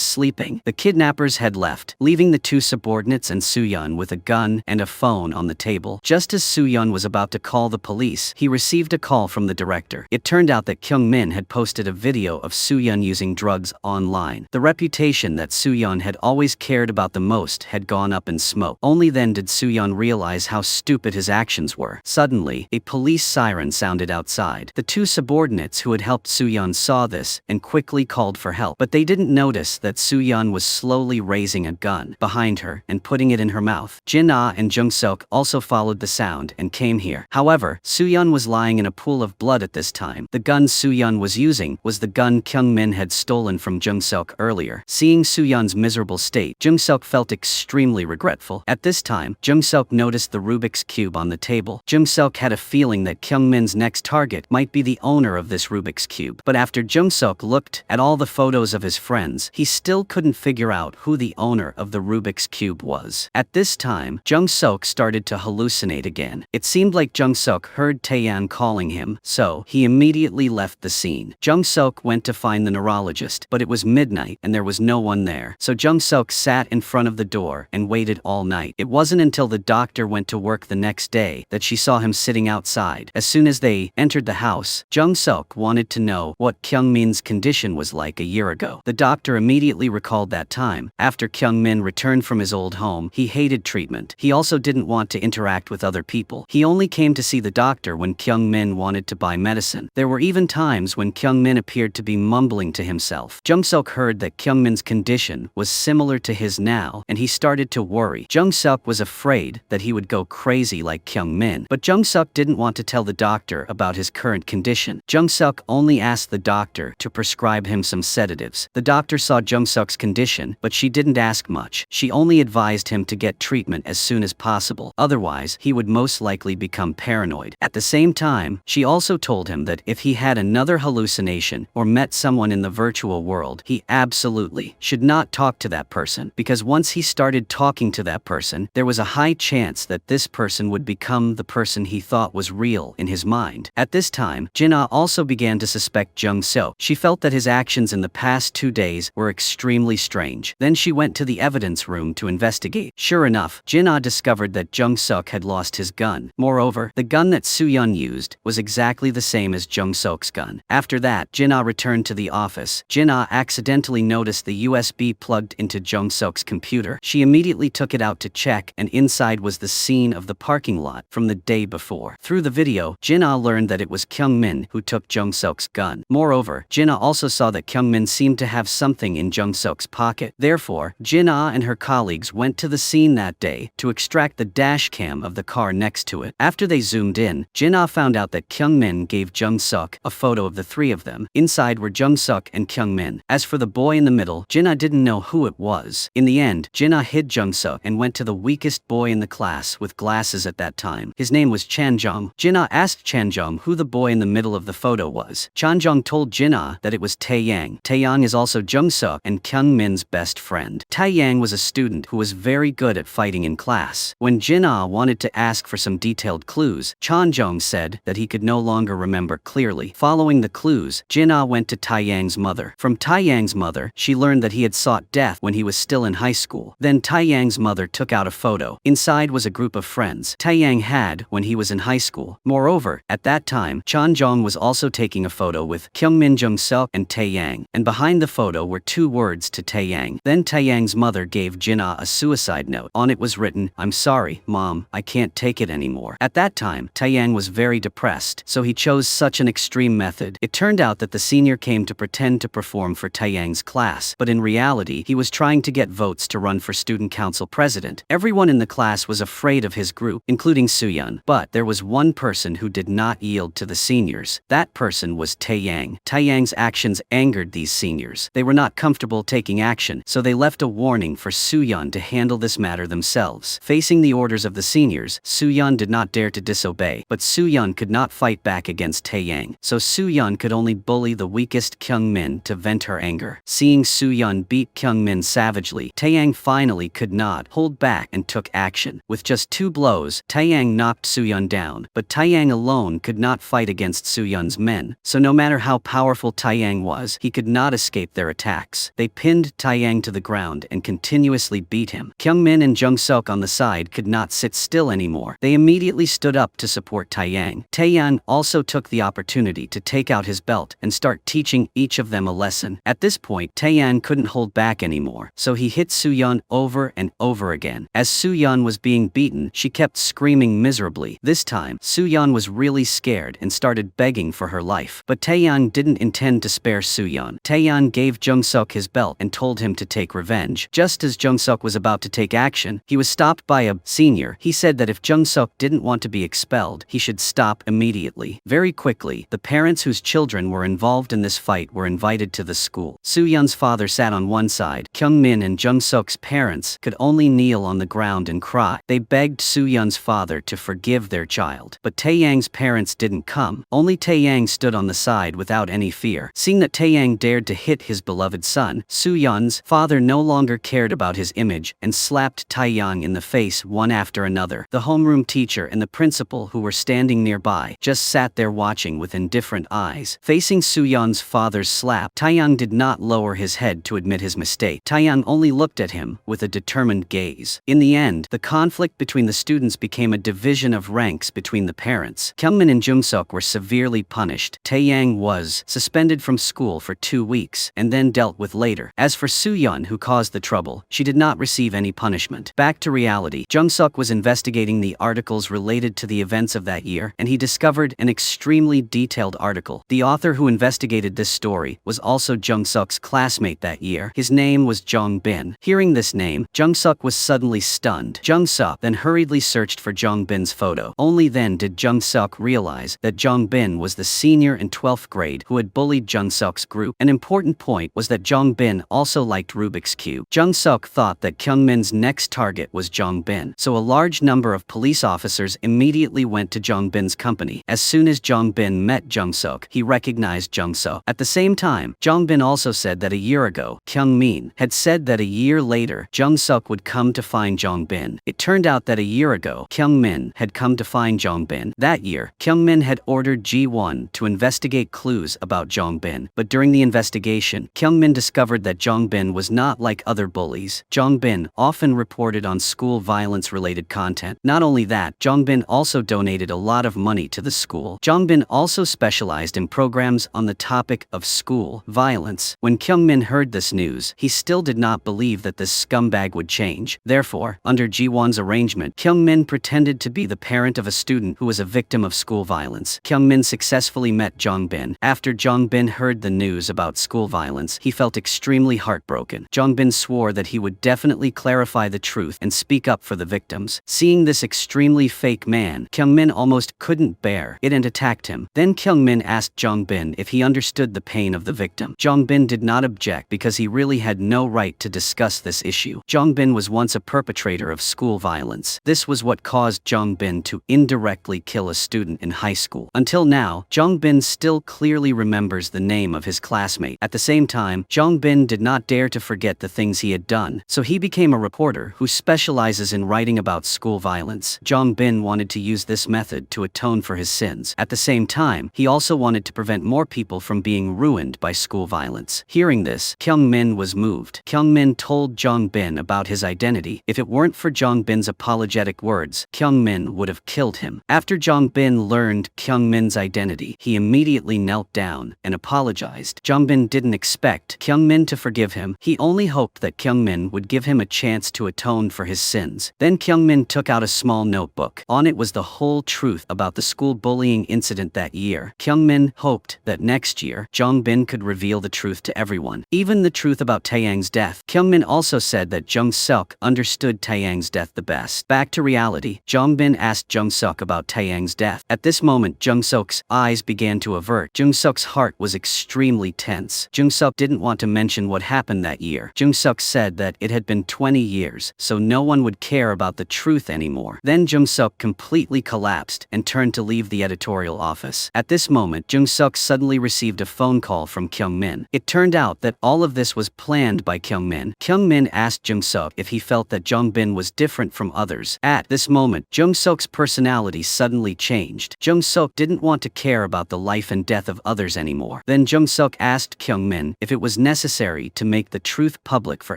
Speaker 1: sleeping. The kidnappers had left, leaving the 2 subordinates and Suyeon with a gun and a phone on the table. Just as Suyeon was about to call the police, he received a call from the director. It turned out that Kyungmin had posted a video of Suyeon using drugs online. The reputation that Suyeon had always cared about the most had gone up in smoke. Only then did Suyeon realize how stupid his actions were. Suddenly, a police siren sounded outside. The 2 subordinates who had helped Suyeon saw this and quickly called for help. But they didn't notice that Suyeon was slowly raising a gun behind her and putting it in her mouth. Jin-ah and Jung Suk also followed the sound and came here. However, Suyeon was lying in a pool of blood at this time. The gun Suyeon was using was the gun Kyungmin had stolen from Jung Suk earlier. Seeing Suyeon's miserable state, Jung Suk felt extremely regretful. At this time, Jung Suk noticed the Rubik's Cube on the table. Jung Suk had a feeling that Kyungmin's next target might be the owner of this Rubik's Cube. But after Jung Suk looked at all the photos of his friends, he still couldn't figure out who the owner of the Rubik's Cube was. At this time, Jung Suk started to hallucinate again. It seemed like Jung Suk heard Tayyang calling him, so he immediately left the scene. Jung Suk went to find the neurologist, but it was midnight and there was no one there. So Jung Suk sat in front of the door and waited all night. It wasn't until the doctor went to work the next day that she saw him sitting outside. As soon as they entered the house, Jung Suk wanted to know what Kyungmin's condition was like a year ago. The doctor immediately recalled that time. After Kyungmin returned from his old home, he hated treatment. He also didn't want to interact with other people. He only came to see the doctor when Kyungmin wanted to buy medicine. There were even times when Kyungmin appeared to be mumbling to himself. Jung Suk heard that Kyungmin's condition was similar to his now, and he started to worry. Jung Suk was afraid that he would go crazy like Kyungmin, but Jung Suk didn't want to tell the doctor about his current condition. Jung Suk only asked the doctor to prescribe him some sedatives. The doctor saw Jung Suk's condition, but she didn't ask much. She only advised him to get treatment as soon as possible, otherwise he would most likely become paranoid. At the same time, she also told him that if he had another hallucination or met someone in the virtual world, he absolutely should not talk to that person, because once he started talking to that person, there was a high chance that this person would become the person he thought was real in his mind. At this time, Jin-ah also began to suspect suspect Jung Suk. She felt that his actions in the past 2 days were extremely strange. Then she went to the evidence room to investigate. Sure enough, Jin-ah discovered that Jung Suk had lost his gun. Moreover, the gun that Suan used was exactly the same as Jung Suk's gun. After that, Jin-ah returned to the office. Jin-ah accidentally noticed the USB plugged into Jung Suk's computer. She immediately took it out to check, and inside was the scene of the parking lot from the day before. Through the video, Jin-ah learned that it was Kyung-min who took Jung Suk's gun. Moreover, Jin-ah also saw that Kyung-min seemed to have something in Jung Suk's pocket. Therefore, Jin-ah and her colleagues went to the scene that day to extract the dash cam of the car next to it. After they zoomed in, Jin-ah found out that Kyung-min gave Jung Suk a photo of the three of them. Inside were Jung Suk and Kyung-min. As for the boy in the middle, Jin-ah didn't know who it was. In the end, Jin-ah hid Jung Suk and went to the weakest boy in the class with glasses at that time. His name was Chan-jong. Jin-ah asked Chan-jong who the boy in the middle of the photo was. Chan-jong told Jin-ah that it was Tayyang. Tayyang is also Jung Suk and Kyung-min's best friend. Tayyang was a student who was very good at fighting in class. When Jin-ah wanted to ask for some detailed clues, Chan-jong said that he could no longer remember clearly. Following the clues, Jin-ah went to Tayyang's mother. From Tayyang's mother, she learned that he had sought death when he was still in high school. Then Tayyang's mother took out a photo. Inside was a group of friends Tayyang had when he was in high school. Moreover, at that time, Chan-jong was also taking a photo with Kyung-min, Jung Suk, and Tayyang, and behind the photo were 2 words to Tayyang. Then Tayyang's mother gave Jin-ah a suicide note. On it was written, "I'm sorry, Mom, I can't take it anymore." At that time, Tayyang was very depressed, so he chose such an extreme method. It turned out that the senior came to pretend to perform for Tayyang's class, but in reality, he was trying to get votes to run for student council president. Everyone in the class was afraid of his group, including Suyeon, but there was one person who did not yield to the seniors. That person was Tayyang. Tayyang's actions angered these seniors. They were not comfortable taking action, so they left a warning for Suyeon to handle this matter themselves. Facing the orders of the seniors, Suyeon did not dare to disobey, but Suyeon could not fight back against Tayyang, so Suyeon could only bully the weakest Kyung-min to vent her anger. Seeing Suyeon beat Kyung-min savagely, Tayyang finally could not hold back and took action. With just 2 blows, Tayyang knocked Suyeon down, but Tayyang alone could not fight against Suyeon's men, so no matter how powerful Tayyang was, he could not escape their attacks. They pinned Tayyang to the ground and continuously beat him. Kyung-min and Jung Suk on the side could not sit still anymore. They immediately stood up to support Tayyang. Tayyang also took the opportunity to take out his belt and start teaching each of them a lesson. At this point, Tayyang couldn't hold back anymore, so he hit Suyeon over and over again. As Suyeon was being beaten, she kept screaming miserably. This time, Suyeon was really scared and started begging for her life. But Tayyang didn't intend to spare Suyeon. Tayyang gave Jung Suk his belt and told him to take revenge. Just as Jung Suk was about to take action, he was stopped by a senior. He said that if Jung Suk didn't want to be expelled, he should stop immediately. Very quickly, the parents whose children were involved in this fight were invited to the school. Suyeon's father sat on one side. Kyung-min and Jung Suk's parents could only kneel on the ground and cry. They begged Suyeon's father to forgive their child. But Taeyang's parents didn't come. Only Taeyang stood on the side without any fear. Seeing that Taeyang dared to hit his beloved son, Suyeon's father no longer cared about his image and slapped Taeyang in the face one after another. The homeroom teacher and the principal, who were standing nearby, just sat there watching with indifferent eyes. Facing Suyeon's father's slap, Taeyang did not lower his head to admit his mistake. Taeyang only looked at him with a determined gaze. In the end, the conflict between the students became a division of ranks between the parents. Kyungmin and Jung Suk were severely punished. Taeyang was suspended from school for 2 weeks and then dealt with later. As for Suyeon, who caused the trouble, she did not receive any punishment. Back to reality, Jung Suk was investigating the articles related to the events of that year, and he discovered an extremely detailed article. The author who investigated this story was also Jung Suk's classmate that year. His name was Jong Bin. Hearing this name, Jung Suk was suddenly stunned. Jung Suk then hurriedly searched for Jong Bin's photo. Only then did Jung Suk realize that Jong Bin was the senior in 12th grade who had bullied Jung Suk's group. An important point was that Jong Bin also liked Rubik's Cube. Jung Suk thought that Kyungmin's next target was Jong Bin, so a large number of police officers immediately went to Jong Bin's company. As soon as Jong Bin met Jung Suk, he recognized Jung Suk. At the same time, Jong Bin also said that a year ago, Kyungmin had said that a year later, Jung Suk would come to find Jong Bin. It turned out that a year ago, Kyungmin had come to find Jong Bin. That year, Kyungmin had ordered Ji-won to investigate investigate clues about Jongbin. But during the investigation, Kyungmin discovered that Jongbin was not like other bullies. Jongbin often reported on school violence-related content. Not only that, Jongbin also donated a lot of money to the school. Jongbin also specialized in programs on the topic of school violence. When Kyungmin heard this news, he still did not believe that this scumbag would change. Therefore, under Ji-won's arrangement, Kyungmin pretended to be the parent of a student who was a victim of school violence. Kyungmin successfully met Jongbin. After Jongbin heard the news about school violence, he felt extremely heartbroken. Jongbin swore that he would definitely clarify the truth and speak up for the victims. Seeing this extremely fake man, Kyungmin almost couldn't bear it and attacked him. Then Kyungmin asked Jongbin if he understood the pain of the victim. Jongbin did not object because he really had no right to discuss this issue. Jongbin was once a perpetrator of school violence. This was what caused Jongbin to indirectly kill a student in high school. Until now, Jongbin still clearly remembers the name of his classmate. At the same time, Jongbin did not dare to forget the things he had done, so he became a reporter who specializes in writing about school violence. Jongbin wanted to use this method to atone for his sins. At the same time, he also wanted to prevent more people from being ruined by school violence. Hearing this, Kyungmin was moved. Kyungmin told Jongbin about his identity. If it weren't for Jongbin's apologetic words, Kyungmin would have killed him. After Jongbin learned Kyungmin's identity, he immediately knelt down and apologized. Jongbin didn't expect Kyungmin to forgive him. He only hoped that Kyungmin would give him a chance to atone for his sins. Then Kyungmin took out a small notebook. On it was the whole truth about the school bullying incident that year. Kyungmin hoped that next year, Jongbin could reveal the truth to everyone, even the truth about Tayyang's death. Kyungmin also said that Jung Suk understood Tayyang's death the best. Back to reality, Jongbin asked Jung Suk about Tayyang's death. At this moment, Jung Suk's eyes began to avert. Jung Suk's heart was extremely tense. Jung Suk didn't want to mention what happened that year. Jung Suk said that it had been 20 years, so no one would care about the truth anymore. Then Jung Suk completely collapsed and turned to leave the editorial office. At this moment, Jung Suk suddenly received a phone call from Kyungmin. It turned out that all of this was planned by Kyungmin. Kyungmin asked Jung Suk if he felt that Jongbin was different from others. At this moment, Jung Suk's personality suddenly changed. Jung Suk didn't want to care about the life and death of others anymore. Then Jung Suk asked Kyungmin if it was necessary to make the truth public for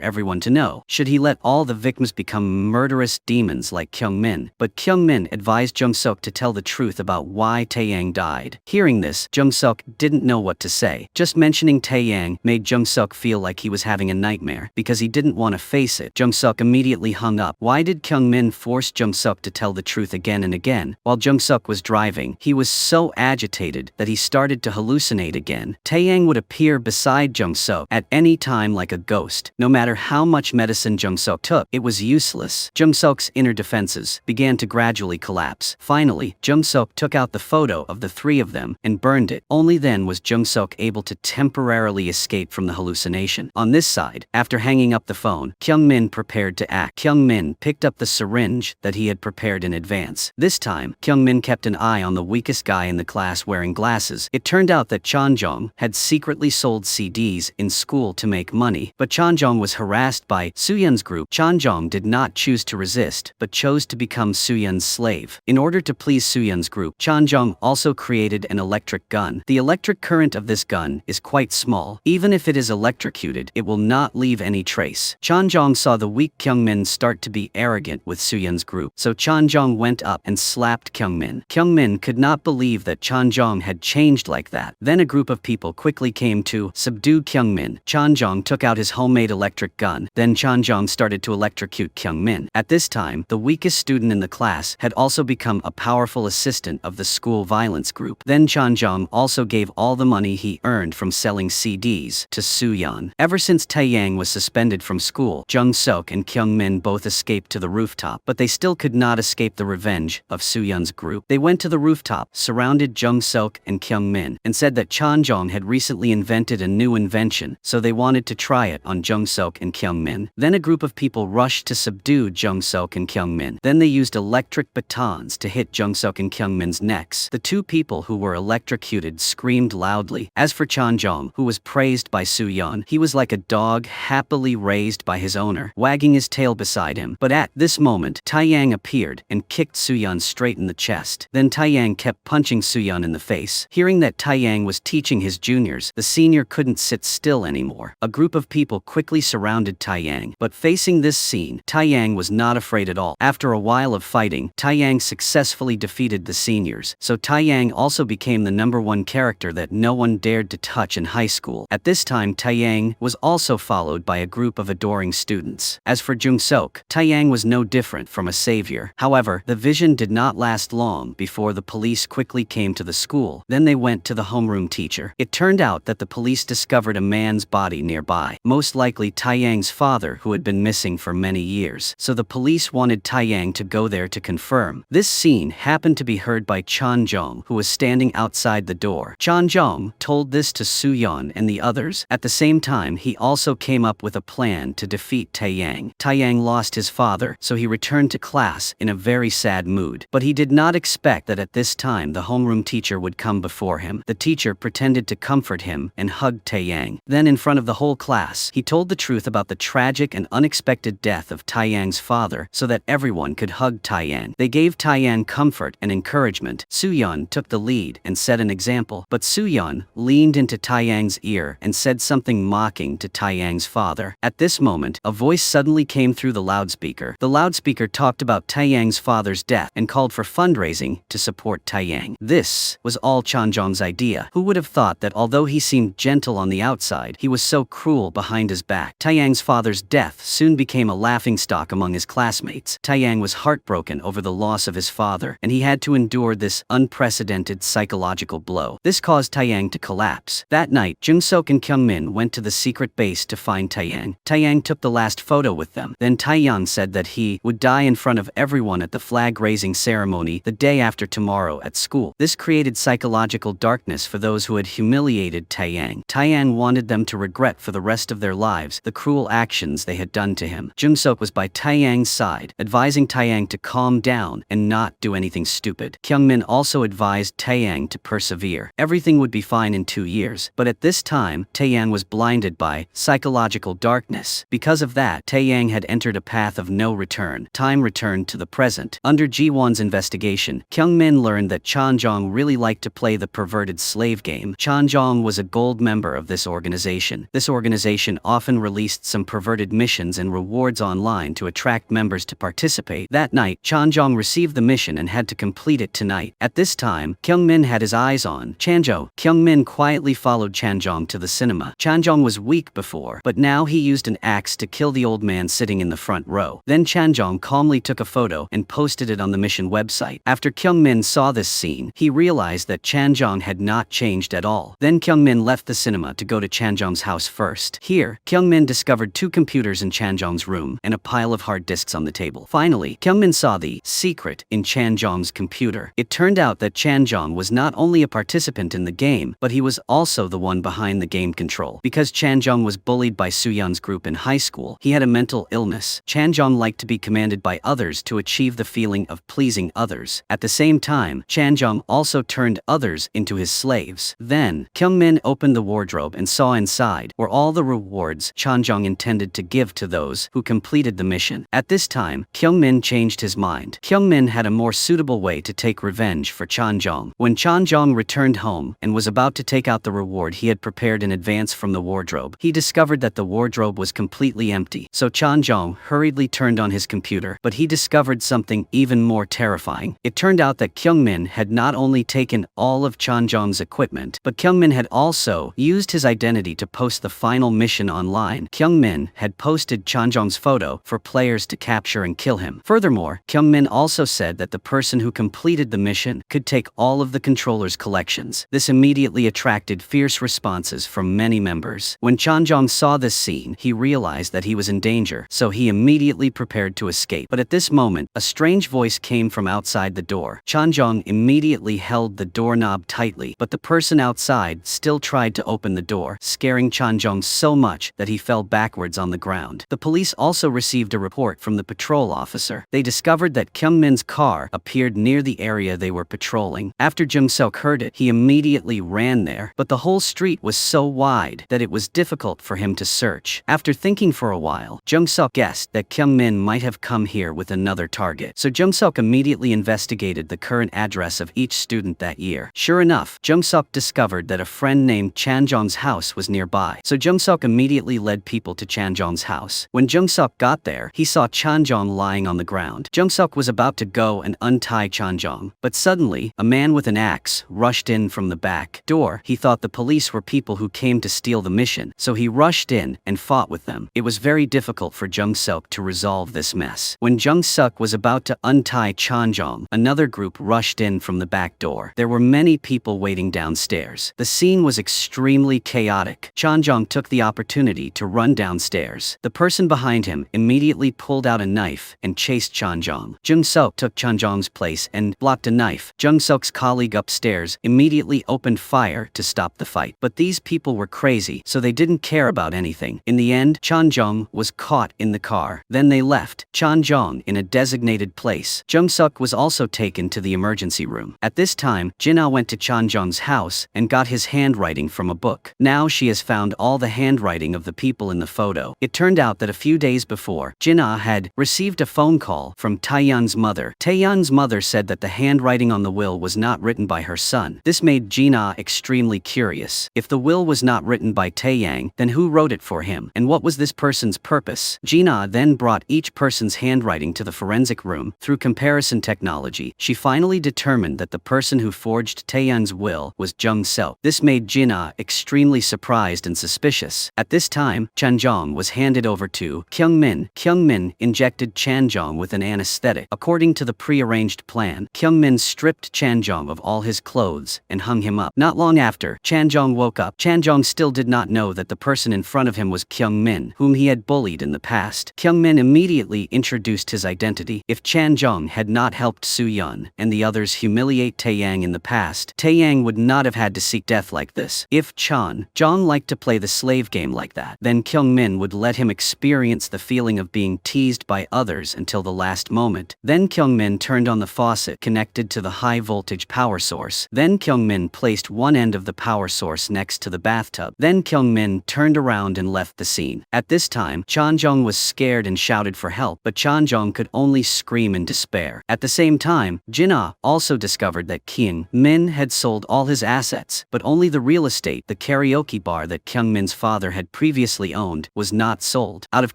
Speaker 1: everyone to know. Should he let all the victims become murderous demons like Kyungmin? But Kyungmin advised Jung Suk to tell the truth about why Tayyang died. Hearing this, Jung Suk didn't know what to say. Just mentioning Tayyang made Jung Suk feel like he was having a nightmare because he didn't want to face it. Jung Suk immediately hung up. Why did Kyungmin force Jung Suk to tell the truth again and again? While Jung Suk was driving, he was so agitated that he started to hallucinate again. Tayyang would appear beside Jung Suk at any time like a ghost. No matter how much medicine Jung Suk took, it was useless. Jung Suk's inner defenses began to gradually collapse. Finally, Jung Suk took out the photo of the three of them and burned it. Only then was Jung Suk able to temporarily escape from the hallucination. On this side, after hanging up the phone, Kyungmin prepared to act. Kyungmin picked up the syringe that he had prepared in advance. This time, Kyungmin kept an eye on the weakest guy in the class wearing glasses. It turned out that Jong had secretly sold CDs in school to make money, but Jong was harassed by Suyeon's group. Jong did not choose to resist, but chose to become Suyeon's slave. In order to please Suyeon's group, Jong also created an electric gun. The electric current of this gun is quite small. Even if it is electrocuted, it will not leave any trace. Jong saw the weak Kyungmin start to be arrogant with Suyeon's group, so Jong went up and slapped Kyungmin. Kyungmin could not believe that Jong had changed like that. Then a group of people quickly came to subdue Kyungmin. Jong took out his homemade electric gun. Then Jong started to electrocute Kyungmin. At this time, the weakest student in the class had also become a powerful assistant of the school violence group. Then Jong also gave all the money he earned from selling CDs to Suyeon. Ever since Tayyang was suspended from school, Jung Suk and Kyungmin both escaped to the rooftop, but they still could not escape the revenge of Suyeon's group. They went to the rooftop, surrounded Jung Suk and Kyungmin, and said that Jong had recently invented a new invention, so they wanted to try it on Jung Suk and Kyungmin. Then a group of people rushed to subdue Jung Suk and Kyungmin. Then they used electric batons to hit Jung Suk and Kyungmin's necks. The two people who were electrocuted screamed loudly. As for Jong, who was praised by Suyeon, he was like a dog happily raised by his owner, wagging his tail beside him. But at this moment, Tayyang appeared and kicked Suyeon straight in the chest. Then Tayyang kept punching Suyeon in the face. Hearing Hearing that Tayyang was teaching his juniors, the senior couldn't sit still anymore. A group of people quickly surrounded Tayyang, but facing this scene, Tayyang was not afraid at all. After a while of fighting, Tayyang successfully defeated the seniors, so Tayyang also became the #1 character that no one dared to touch in high school. At this time, Tayyang was also followed by a group of adoring students. As for Jung Suk, Tayyang was no different from a savior. However, the vision did not last long before the police quickly came to the school. Then they went to the homeroom teacher. It turned out that the police discovered a man's body nearby, most likely Tayyang's father, who had been missing for many years. So the police wanted Tayyang to go there to confirm. This scene happened to be heard by Jong, who was standing outside the door. Jong told this to Suan and the others. At the same time, he also came up with a plan to defeat Tayyang. Tayyang lost his father, so he returned to class in a very sad mood. But he did not expect that at this time the homeroom teacher would come before him. The teacher pretended to comfort him and hugged Tayyang. Then in front of the whole class, he told the truth about the tragic and unexpected death of Tayyang's father so that everyone could hug Tayyang. They gave Tayyang comfort and encouragement. Suan took the lead and set an example, but Suan leaned into Tayyang's ear and said something mocking to Tayyang's father. At this moment, a voice suddenly came through the loudspeaker. The loudspeaker talked about Tayyang's father's death and called for fundraising to support Tayyang. This was all Jong's idea. Who would have thought that although he seemed gentle on the outside, he was so cruel behind his back? Tayyang's father's death soon became a laughingstock among his classmates. Tayyang was heartbroken over the loss of his father, and he had to endure this unprecedented psychological blow. This caused Tayyang to collapse. That night, Jung Suk and Kyungmin went to the secret base to find Tayyang. Tayyang took the last photo with them. Then Tayyang said that he would die in front of everyone at the flag-raising ceremony the day after tomorrow at school. This created psychological darkness for those who had humiliated Tayyang. Tayyang wanted them to regret for the rest of their lives the cruel actions they had done to him. Jung Suk was by Tayyang's side, advising Tayyang to calm down and not do anything stupid. Kyungmin also advised Tayyang to persevere. Everything would be fine in 2 years, but at this time, Tayyang was blinded by psychological darkness. Because of that, Tayyang had entered a path of no return. Time returned to the present. Under Ji-won's investigation, Kyungmin learned that Jong really liked to play the perverted slave game. Jong was a gold member of this organization. This organization often released some perverted missions and rewards online to attract members to participate. That night, Jong received the mission and had to complete it tonight. At this time, Kyungmin had his eyes on Chanjo. Kyungmin quietly followed Jong to the cinema. Jong was weak before, but now he used an axe to kill the old man sitting in the front row. Then Jong calmly took a photo and posted it on the mission website. After Kyungmin saw this scene, he realized that Jong had not changed at all. Then Kyungmin left the cinema to go to Jong's house first. Here, Kyungmin discovered 2 computers in Jong's room and a pile of hard disks on the table. Finally, Kyungmin saw the secret in Jong's computer. It turned out that Jong was not only a participant in the game, but he was also the one behind the game control. Because Jong was bullied by Suyeon's group in high school, he had a mental illness. Jong liked to be commanded by others to achieve the feeling of pleasing others. At the same time, Jong also turned others into his slaves. Then, Kyungmin opened the wardrobe and saw inside were all the rewards Jong intended to give to those who completed the mission. At this time, Kyungmin changed his mind. Kyungmin had a more suitable way to take revenge for Jong. When Jong returned home and was about to take out the reward he had prepared in advance from the wardrobe, he discovered that the wardrobe was completely empty. So Jong hurriedly turned on his computer, but he discovered something even more terrifying. It turned out that Kyungmin had not only taken all of Jong's equipment, but Kyungmin had also used his identity to post the final mission online. Kyungmin had posted Jong's photo for players to capture and kill him. Furthermore, Kyungmin also said that the person who completed the mission could take all of the controller's collections. This immediately attracted fierce responses from many members. When Jong saw this scene, he realized that he was in danger, so he immediately prepared to escape. But at this moment, a strange voice came from outside the door. Jong immediately held the doorknob tightly, but the person outside still tried to open the door, scaring Jong so much that he fell backwards on the ground. The police also received a report from the patrol officer. They discovered that Kyungmin's car appeared near the area they were patrolling. After Jung Suk heard it, he immediately ran there, but the whole street was so wide that it was difficult for him to search. After thinking for a while, Jung Suk guessed that Kyungmin might have come here with another target. So Jung Suk immediately investigated the current address of each student that year. Sure enough, Jung Suk discovered that a friend named Chanjong's house was nearby. So Jung Suk immediately led people to Chanjong's house. When Jung Suk got there, he saw Chanjong lying on the ground. Jung Suk was about to go and untie Chanjong, but suddenly, a man with an axe rushed in from the back door. He thought the police were people who came to steal the mission, so he rushed in and fought with them. It was very difficult for Jung Suk to resolve this mess. When Jung Suk was about to untie Chanjong, another group rushed in from the back door. There were many people waiting downstairs. The scene was extremely chaotic. Chanjong took the opportunity to run downstairs. The person behind him immediately pulled out a knife and chased Chanjong. Jung Suk took Chanjong's place and blocked a knife. Jung Suk's colleague upstairs immediately opened fire to stop the fight. But these people were crazy, so they didn't care about anything. In the end, Chanjong was caught in the car. Then they left Chanjong in a designated place. Jung Suk was also taken to the emergency room. At this time, Jinna went to Chanjong's house and got his handwriting from a book. Now she has found all the handwriting of the people in the photo. It turned out that a few days before, Jinna had received a phone call from Tayyang's mother. Tayyang's mother said that the handwriting on the will was not written by her son. This made Jinna extremely curious. If the will was not written by Tayyang, then who wrote it for him? And what was this person's purpose? Jinna then brought each person's handwriting to the forensic room. Through comparison technology, she finally determined that the person who forged Tayyang's will was Jung Suk. This made Jinna extremely surprised and suspicious. At this time, Chanjong was handed over to Kyung Min. Kyung Min injected Chanjong with an anesthetic. According to the pre-arranged plan, Kyung Min stripped Chanjong of all his clothes and hung him up. Not long after, Chanjong woke up. Chanjong still did not know that the person in front of him was Kyung Min, whom he had bullied in the past. Kyung Min immediately introduced his identity. If Chanjong had not helped Suan and the others humiliate Tayyang in the past, Tayyang would not have had to seek death like this. If Jong liked to play the slave game like that, then Kyung Min would let him experience the feeling of being teased by others until the last moment. Then Kyung Min turned on the faucet connected to the high voltage power source. Then Kyung Min placed one end of the power source next to the bathtub. Then Kyung Min turned around and left the scene. At this time, Chanjong was scared and shouted for help, but Chanjong could only scream in despair. At the same time, Jinna also discovered that Kyung Min had sold all his assets, but only the real estate, the karaoke bar that Kyung Min's father had previously owned, was not sold. Out of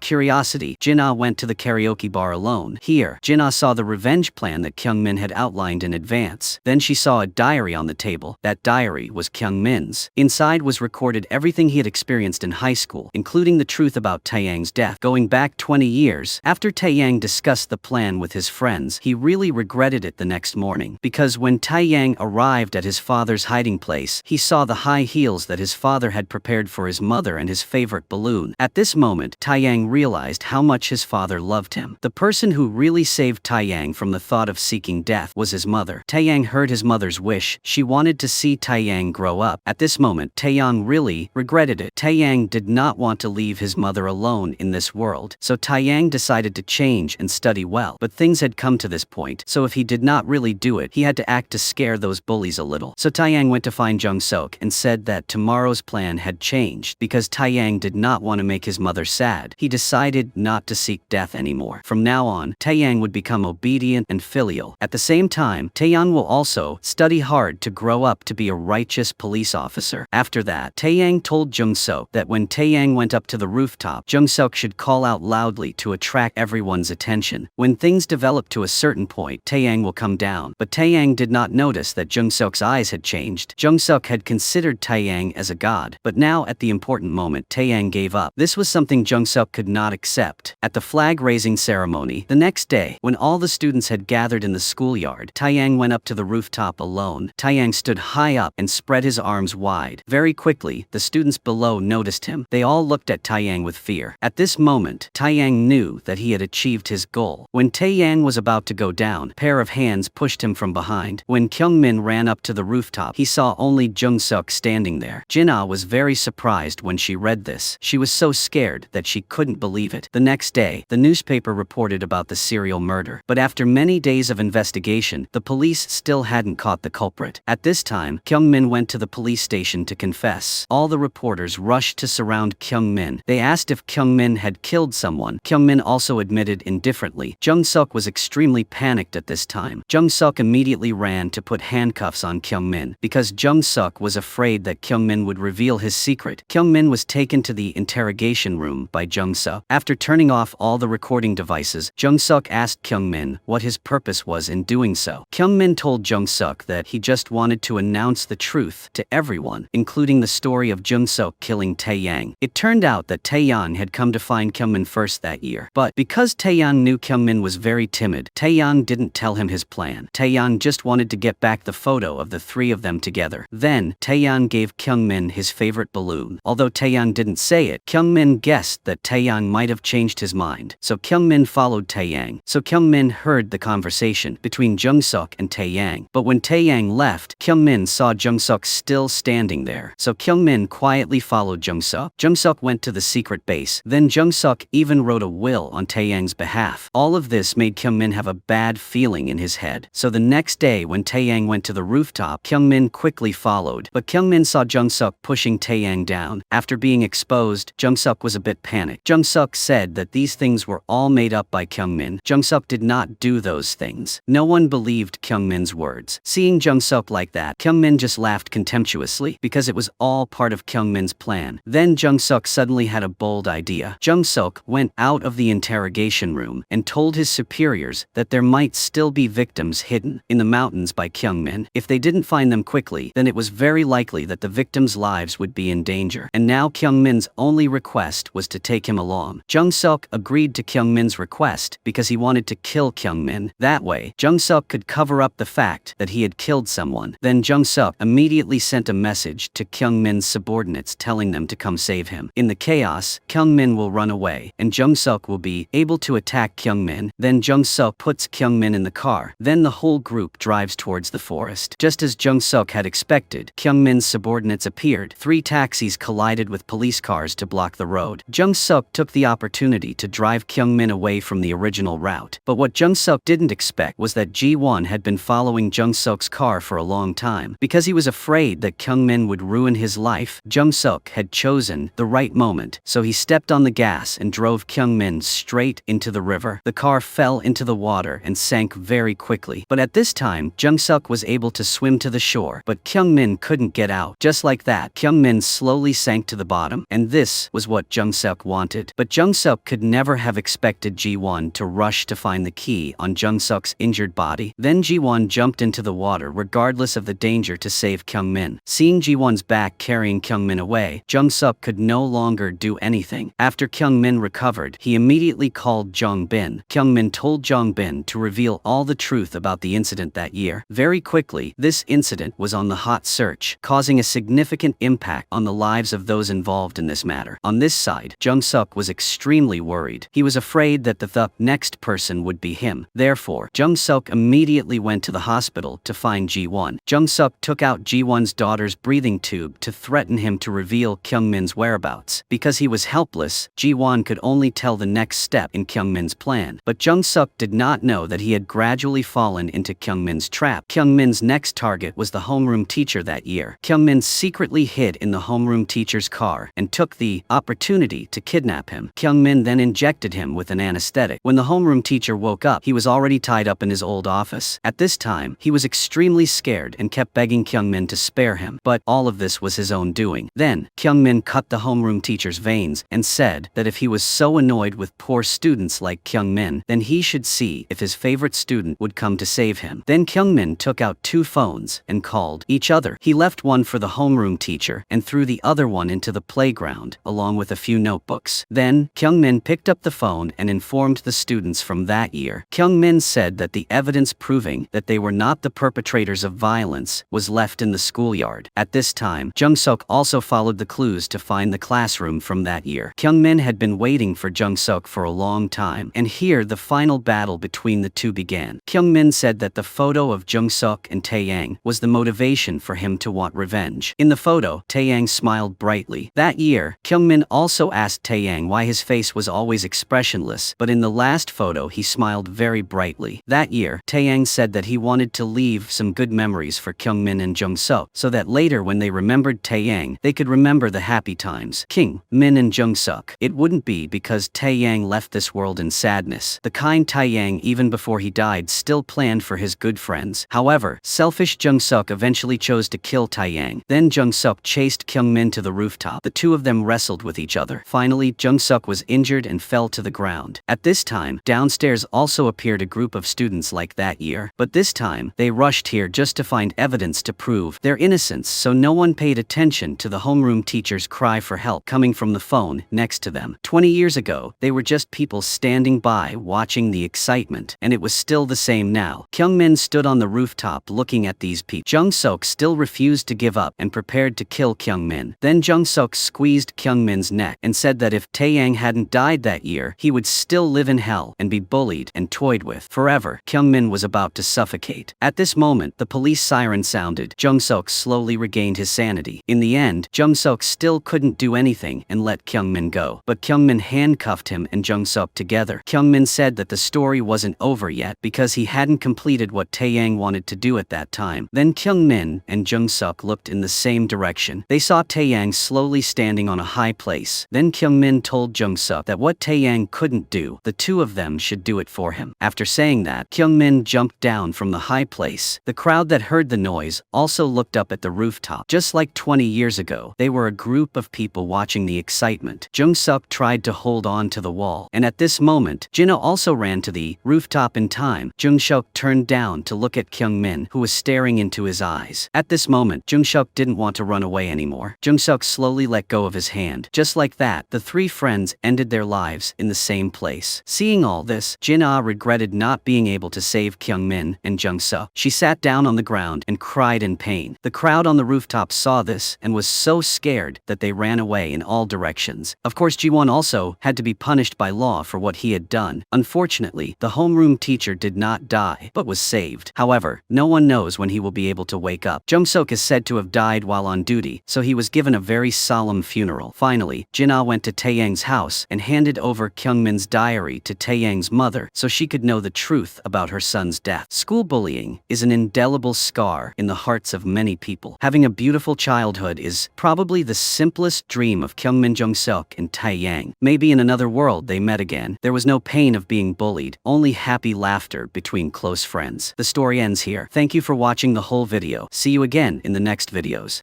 Speaker 1: curiosity, Jinna went to the karaoke bar alone. Here, Jinna saw the revenge plan that Kyung Min had outlined in advance. Then she saw a diary on the table. That diary was Kyung Min's. Inside was recorded everything he had experienced in high school, including the truth about Tayyang's death. Going back 20 years, after Tayyang discussed the plan with his friends, he really regretted it the next morning. Because when Tayyang arrived at his father's hiding place, he saw the high heels that his father had prepared for his mother and his favorite balloon. At this moment, Tayyang realized how much his father loved him. The person who really saved Tayyang from the thought of seeking death was his mother. Tayyang heard his mother's wish. She wanted to see Tayyang grow up. At this moment, Tayyang really regretted it. Tayyang did not want to leave his mother alone in this world, so Tayyang decided to change and study well. But things had come to this point, so if he did not really do it, he had to act to scare those bullies a little. So Tayyang went to find Jung Suk and said that tomorrow's plan had changed. Because Tayyang did not want to make his mother sad, he decided not to seek death anymore. From now on, Tayyang would become obedient and filial. At the same time, Tayyang will also study hard to grow up to be a righteous police officer. After that, Tayyang told Jung Suk that when Tayyang went up to the rooftop, Jung Suk should call out loudly to attract everyone's attention. When things develop to a certain point, Tayyang will come down. But Tayyang did not notice that Jung Suk's eyes had changed. Jung Suk had considered Tayyang as a god, but now at the important moment, Tayyang gave up. This was something Jung Suk could not accept. At the flag-raising ceremony, the next day, when all the students had gathered in the schoolyard, Tayyang went up to the rooftop alone. Tayyang stood high up and spread his arms wide. Very quickly, the students below noticed him. They all looked at Tayyang with fear. At this moment, Tayyang knew that he had achieved his goal. When Tayyang was about to go down, a pair of hands pushed him from behind. When Kyung Min ran up to the rooftop, he saw only Jung Suk standing there. Jinna was very surprised when she read this. She was so scared that she couldn't believe it. The next day, the newspaper reported about the serial murder. But after many days of investigation, the police still hadn't caught the culprit. At this time, Kyung Min went to the police station to confess. All the reporters rushed to surround Kyung Min. They asked if Kyung Min had killed someone. Kyung Min also admitted indifferently. Jung Suk was extremely panicked at this time. Jung Suk immediately ran to put handcuffs on on Kyungmin because Jung Suk was afraid that Kyungmin would reveal his secret. Kyungmin was taken to the interrogation room by Jung Suk. After turning off all the recording devices, Jung Suk asked Kyungmin what his purpose was in doing so. Kyungmin told Jung Suk that he just wanted to announce the truth to everyone, including the story of Jung Suk killing Tayyang. It turned out that Tayyang had come to find Kyungmin first that year. But because Tayyang knew Kyungmin was very timid, Tayyang didn't tell him his plan. Tayyang just wanted to get back the photo of the three of them together. Then, Tayyang gave Kyungmin his favorite balloon. Although Tayyang didn't say it, Kyungmin guessed that Tayyang might have changed his mind. So Kyungmin followed Tayyang. So Kyungmin heard the conversation between Jung Suk and Tayyang. But when Tayyang left, Kyungmin saw Jung Suk still standing there. So Kyungmin quietly followed Jung Suk. Jung Suk went to the secret base. Then Jung Suk even wrote a will on Taeyang's behalf. All of this made Kyungmin have a bad feeling in his head. So the next day when Taeyang went to the rooftop, Kyungmin quickly followed. But Kyungmin saw Jung Suk pushing Taeyang down. After being exposed, Jung Suk was a bit panicked. Jung Suk said that these things were all made up by Kyungmin. Jung Suk did not do those things. No one believed Kyungmin's words. Seeing Jung Suk like that, Kyungmin just laughed contemptuously because it was all part of Kyungmin's plan. Then Jung Suk suddenly had a bold idea. Jung Suk went out of the interrogation room and told his superiors that there might still be victims hidden in the mountains by Kyungmin. If they didn't find them quickly, then it was very likely that the victims' lives would be in danger. And now Kyungmin's only request was to take him along. Jung Suk agreed to Kyungmin's request because he wanted to kill Kyungmin. That way, Jung Suk could cover up the fact that he had killed someone. Then Jung Suk immediately sent a message to Kyungmin's subordinates telling them to come save him. In the chaos, Kyungmin will run away, and Jung Suk will be able to attack Kyungmin. Then Jung Suk puts Kyungmin in the car. Then the whole group drives towards the forest. Just as Jung Suk had expected, Kyungmin's subordinates appeared. 3 taxis collided with police cars to block the road. Jung Suk took the opportunity to drive Kyungmin away from the original route. But what Jung Suk didn't expect was that Ji-won had been following Jung Suk's car for a long time. Because he was afraid that Kyungmin would ruin his life, Jung Suk had chosen the right moment, so he stepped on the gas and drove Kyungmin straight into the river. The car fell into the water and sank very quickly. But at this time, Jung Suk was able to swim to the shore, but Kyungmin couldn't get out. Just like that, Kyungmin slowly sank to the bottom, and this was what Jung Suk wanted. But Jung Suk could never have expected Ji-won to rush to find the key on Jung Suk's injured body. Then Ji-won jumped into the water regardless of the danger to save Kyungmin. Seeing Ji-won's back carrying Kyungmin away, Jung Suk could no longer do anything. After Kyungmin recovered, he immediately called Jong Bin. Kyungmin told Jong Bin to reveal all the truth about the incident that year. Very quickly, this incident was on the hot search, causing a significant impact on the lives of those involved in this matter. On this side, Jung Suk was extremely worried. He was afraid that the next person would be him. Therefore, Jung Suk immediately went to the hospital to find Ji-won. Jung Suk took out Ji-won's daughter's breathing tube to threaten him to reveal Kyungmin's whereabouts. Because he was helpless, Ji-won could only tell the next step in Kyungmin's plan. But Jung Suk did not know that he had gradually fallen into Kyungmin's trap. Kyungmin's next target was the homeroom teacher that year. Kyungmin secretly hid in the homeroom teacher's car and took the opportunity to kidnap him. Kyungmin then injected him with an anesthetic. When the homeroom teacher woke up, he was already tied up in his old office. At this time, he was extremely scared and kept begging Kyungmin to spare him. But all of this was his own doing. Then, Kyungmin cut the homeroom teacher's veins and said that if he was so annoyed with poor students like Kyungmin, then he should see if his favorite student would come to save him. Then Kyungmin took out 2 phones and called each other. He left one for the homeroom teacher and threw the other one into the playground, along with a few notebooks. Then, Kyungmin picked up the phone and informed the students from that year. Kyungmin said that the evidence proving that they were not the perpetrators of violence was left in the schoolyard. At this time, Jung Suk also followed the clues to find the classroom from that year. Kyungmin had been waiting for Jung Suk for a long time, and here the final battle between the two began. Kyungmin said that the photo of Jung Suk and Taeyang was the motivation for him to want revenge. In the photo, Taeyang smiled brightly. That year, Kyungmin also asked Taeyang why his face was always expressionless, but in the last photo he smiled very brightly. That year, Taeyang said that he wanted to leave some good memories for Kyungmin and Jung Suk, so that later when they remembered Taeyang, they could remember the happy times. Min and Jung Suk. It wouldn't be because Taeyang left this world in sadness. The kind Taeyang, even before he died, still planned for his good friends. However, selfish selfish Jung Suk eventually chose to kill Tayyang. Then Jung Suk chased Kyungmin to the rooftop. The two of them wrestled with each other. Finally, Jung Suk was injured and fell to the ground. At this time, downstairs also appeared a group of students like that year, but this time, they rushed here just to find evidence to prove their innocence, so no one paid attention to the homeroom teacher's cry for help coming from the phone next to them. 20 years ago, they were just people standing by watching the excitement, and it was still the same now. Kyungmin stood on the rooftop looking at these people. Jung Suk still refused to give up and prepared to kill Kyungmin. Then Jung Suk squeezed Kyungmin's neck and said that if Tayyang hadn't died that year, he would still live in hell and be bullied and toyed with forever. Kyungmin was about to suffocate. At this moment, the police siren sounded. Jung Suk slowly regained his sanity. In the end, Jung Suk still couldn't do anything and let Kyungmin go. But Kyungmin handcuffed him and Jung Suk together. Kyungmin said that the story wasn't over yet because he hadn't completed what Tayyang wanted to do at that time. Then Kyungmin and Jung Suk looked in the same direction. They saw Tayyang slowly standing on a high place. Then Kyungmin told Jung Suk that what Tayyang couldn't do, the two of them should do it for him. After saying that, Kyungmin jumped down from the high place. The crowd that heard the noise also looked up at the rooftop. Just like 20 years ago, they were a group of people watching the excitement. Jung Suk tried to hold on to the wall, and at this moment, Jinna also ran to the rooftop in time. Jung Suk turned down to look at Kyungmin, who was staring into his eyes. At this moment, Jung Suk didn't want to run away anymore. Jung Suk slowly let go of his hand. Just like that, the three friends ended their lives in the same place. Seeing all this, Jinna regretted not being able to save Kyungmin and Jung Suk. She sat down on the ground and cried in pain. The crowd on the rooftop saw this and was so scared that they ran away in all directions. Of course, Jiwon also had to be punished by law for what he had done. Unfortunately, the homeroom teacher did not die, but was saved. However, no one knows when he will be able to wake up. Jung Suk is said to have died while on duty, so he was given a very solemn funeral. Finally, Jinna went to Taeyang's house and handed over Kyungmin's diary to Taeyang's mother so she could know the truth about her son's death. School bullying is an indelible scar in the hearts of many people. Having a beautiful childhood is probably the simplest dream of Kyungmin, Jung Suk, and Taeyang. Maybe in another world they met again. There was no pain of being bullied, only happy laughter between close friends. The story ends here. Thank you for watching the whole video. See you again in the next videos.